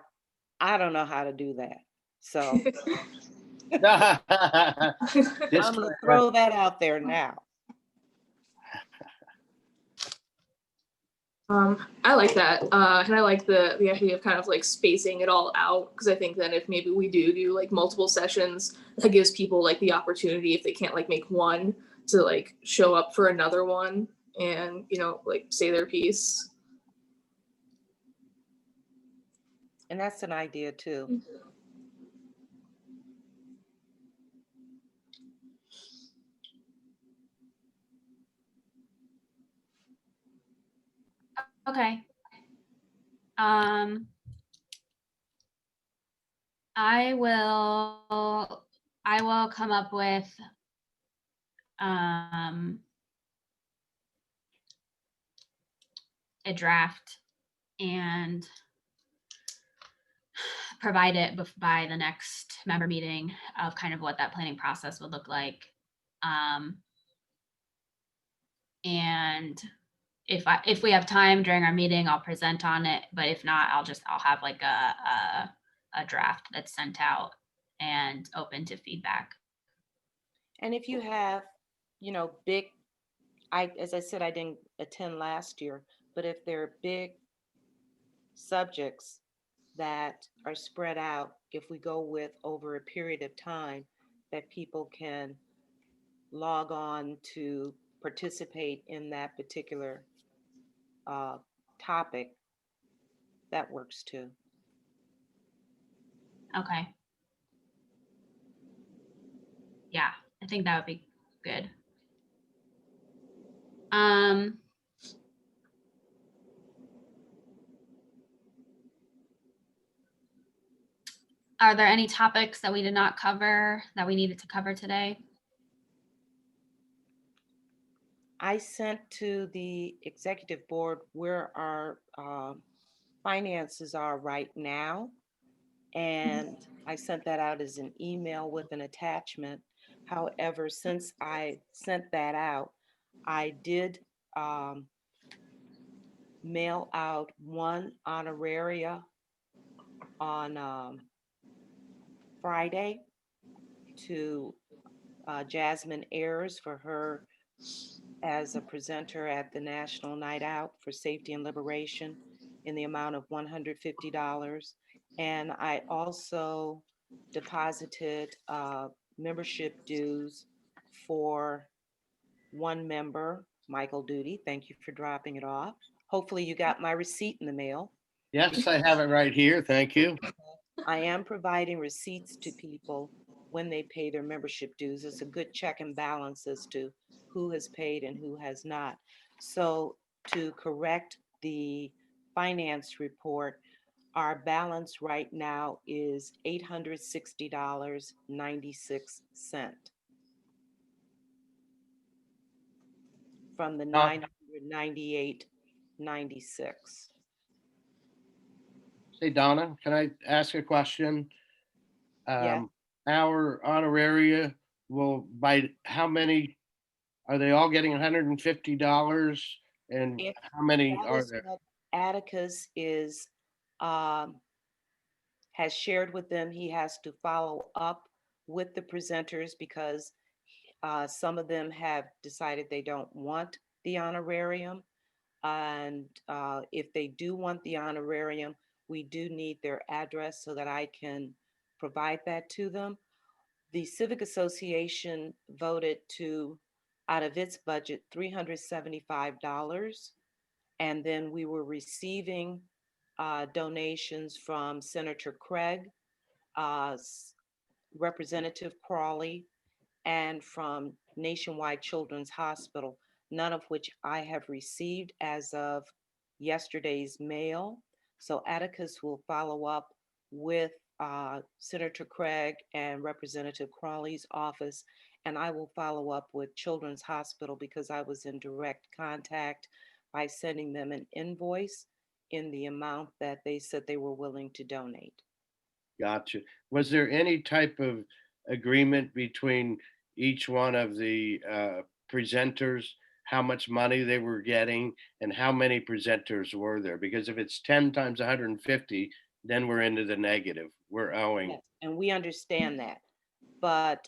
I don't know how to do that. So Disclaimer. I'm going to throw that out there now. I like that. And I like the idea of kind of like spacing it all out, because I think then if maybe we do like multiple sessions, that gives people like the opportunity, if they can't like make one, to like show up for another one and, like say their piece. And that's an idea too. Okay. I will come up with a draft and provide it by the next member meeting of kind of what that planning process would look like. And if we have time during our meeting, I'll present on it, but if not, I'll have like a draft that's sent out and open to feedback. And if you have, as I said, I didn't attend last year, but if there are big subjects that are spread out, if we go with over a period of time, that people can log on to participate in that particular topic, that works too. Okay. Yeah, I think that would be good. Are there any topics that we did not cover that we needed to cover today? I sent to the executive board where our finances are right now. And I sent that out as an email with an attachment. However, since I sent that out, I did mail out one honoraria on Friday to Jasmine Ayers for her as a presenter at the National Night Out for Safety and Liberation in the amount of $150. And I also deposited membership dues for one member, Michael Duty. Thank you for dropping it off. Hopefully you got my receipt in the mail. Yes, I have it right here. Thank you. I am providing receipts to people when they pay their membership dues. It's a good check and balance as to who has paid and who has not. So to correct the finance report, our balance right now is $860.96 from the $998.96. Say, Donna, can I ask a question? Yeah. Our honoraria well, by how many, are they all getting $150? And If how many that are is there? what Atticus is, has shared with them. He has to follow up with the presenters because some of them have decided they don't want the honorarium. And if they do want the honorarium, we do need their address so that I can provide that to them. The Civic Association voted to, out of its budget, $375. And then we were receiving donations from Senator Craig, uh, Representative Crawley, and from Nationwide Children's Hospital, none of which I have received as of yesterday's mail. So Atticus will follow up with Senator Craig and Representative Crawley's office, and I will follow up with Children's Hospital because I was in direct contact by sending them an invoice in the amount that they said they were willing to donate. Gotcha. Was there any type of agreement between each one of the presenters, how much money they were getting and how many presenters were there? Because if it's 10 times 150, then we're into the negative. We're owing. Yes, and we understand that. But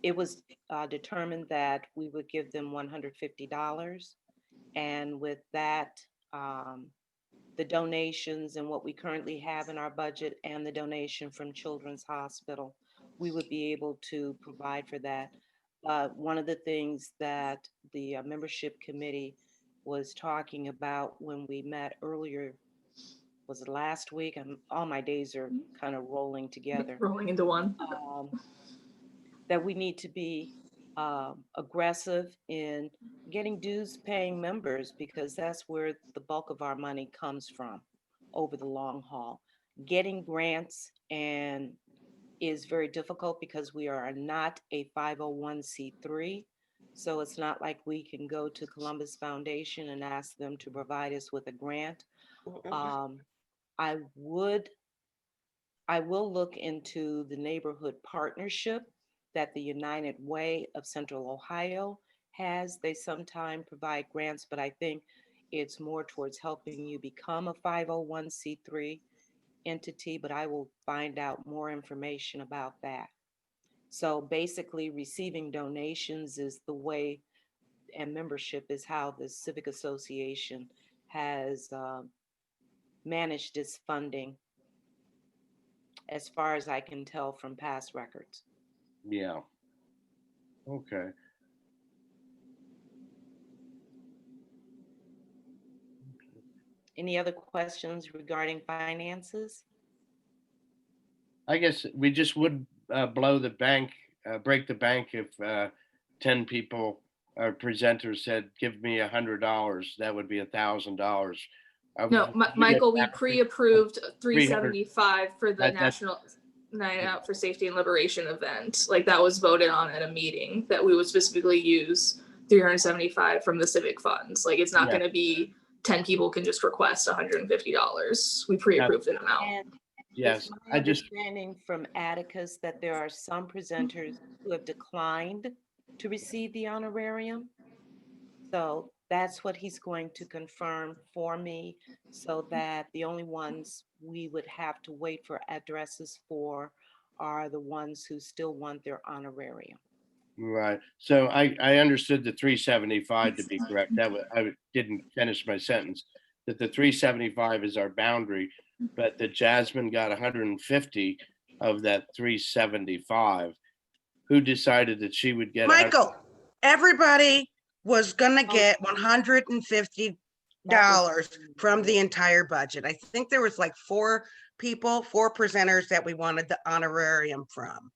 it was determined that we would give them $150. And with that, the donations and what we currently have in our budget and the donation from Children's Hospital, we would be able to provide for that. One of the things that the membership committee was talking about when we met earlier, was it last week? All my days are kind of rolling together. Rolling into one. That we need to be aggressive in getting dues paying members because that's where the bulk of our money comes from over the long haul. Getting grants and is very difficult because we are not a 501c3. So it's not like we can go to Columbus Foundation and ask them to provide us with a grant. I will look into the neighborhood partnership that the United Way of Central Ohio has. They sometimes provide grants, but I think it's more towards helping you become a 501c3 entity, but I will find out more information about that. So basically, receiving donations is the way, and membership is how the Civic Association has managed its funding, as far as I can tell from past records. Yeah. Okay. Any other questions regarding finances? I guess we just would blow the bank, break the bank if 10 people or presenters said, give me $100, that would be $1,000. No, Michael, we pre-approved 300. 375 for the That's- National Night Out for Safety and Liberation event. Like that was voted on at a meeting that we would specifically use 375 from the civic funds. Like it's not Yeah. going to be 10 people can just request $150. We pre-approved an amount. And Yes, it's my I just, understanding from Atticus that there are some presenters who have declined to receive the honorarium. So that's what he's going to confirm for me, so that the only ones we would have to wait for addresses for are the ones who still want their honorarium. right. So I understood the 375 to be correct. That was, I didn't finish my sentence, that the 375 is our boundary, but that Jasmine got 150 of that 375. Who decided that she would get? Michael, everybody was gonna get $150 from the entire budget. I think there was like 4 presenters that we wanted the honorarium from.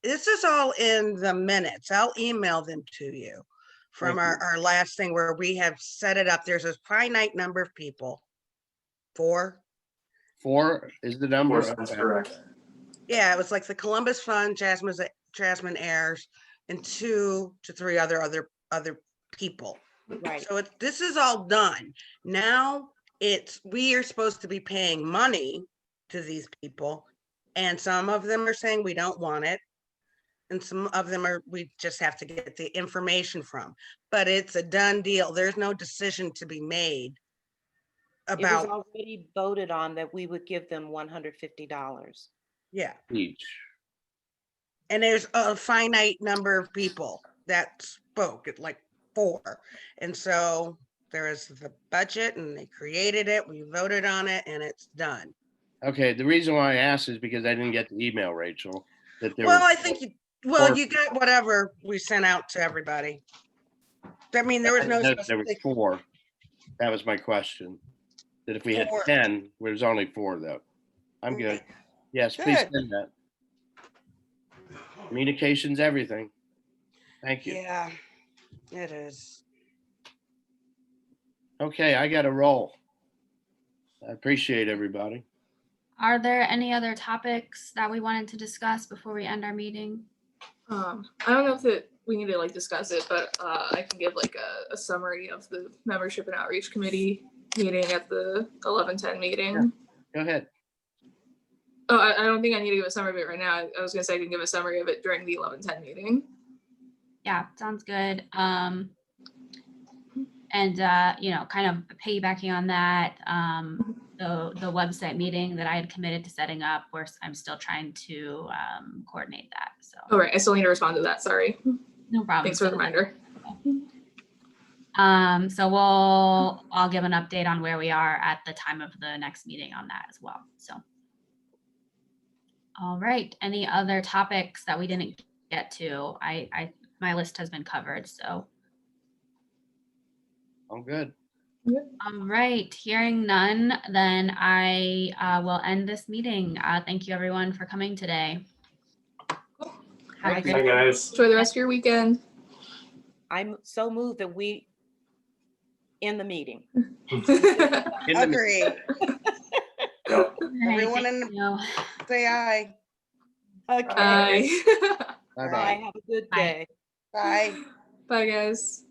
This is all in the minutes. I'll email them to you from our last thing where we have set it up. There's a finite number of people. 4. 4 is the number. That's Okay. correct. Yeah, it was like the Columbus Fund, Jasmine Ayers, and 2 to 3 other people. Right. So this is all done. Now we are supposed to be paying money to these people, and some of them are saying we don't want it. and some of them are, we just have to get the information from, but it's a done deal. There's no decision to be made It was about, already voted on that we would give them $150. yeah. Each. And there's a finite number of people that spoke, at like 4. And so there is the budget and they created it, we voted on it, and it's done. Okay, the reason why I asked is because I didn't get the email, Rachel, that there Well, were. I think you Or- got whatever we sent out to everybody. I mean, there was no There was specific, 4. That was my question. That if we had 4. 10, there's only 4 though. I'm good. Yes, please Good. send that. Communication's everything. Thank you. Yeah, it is. Okay, I got to roll. I appreciate everybody. Are there any other topics that we wanted to discuss before we end our meeting? I don't know if that we need to like discuss it, but I can give like a summary of the membership and outreach committee meeting at the 11:10 meeting. Go ahead. Oh, I don't think I need to give a summary of it right now. I was gonna say I can give a summary of it during the 11:10 meeting. Yeah, sounds good. And kind of piggybacking on that, the website meeting that I had committed to setting up, where I'm still trying to coordinate that. So Oh, right. I still need to respond to that. Sorry. no problem. Thanks for the reminder. So I'll give an update on where we are at the time of the next meeting on that as well. So. All right. Any other topics that we didn't get to? My list has been covered, so. I'm good. All right, hearing none, then I will end this meeting. Thank you everyone for coming today. Have a Bye, Bye, great guys. Enjoy the rest of your weekend. I'm so moved that we end the meeting. In the- Agree. Yep. Everyone Thank in- you. Say aye. Okay. Bye. Bye-bye. Bye. Have a good Bye. day. Bye. Bye, guys.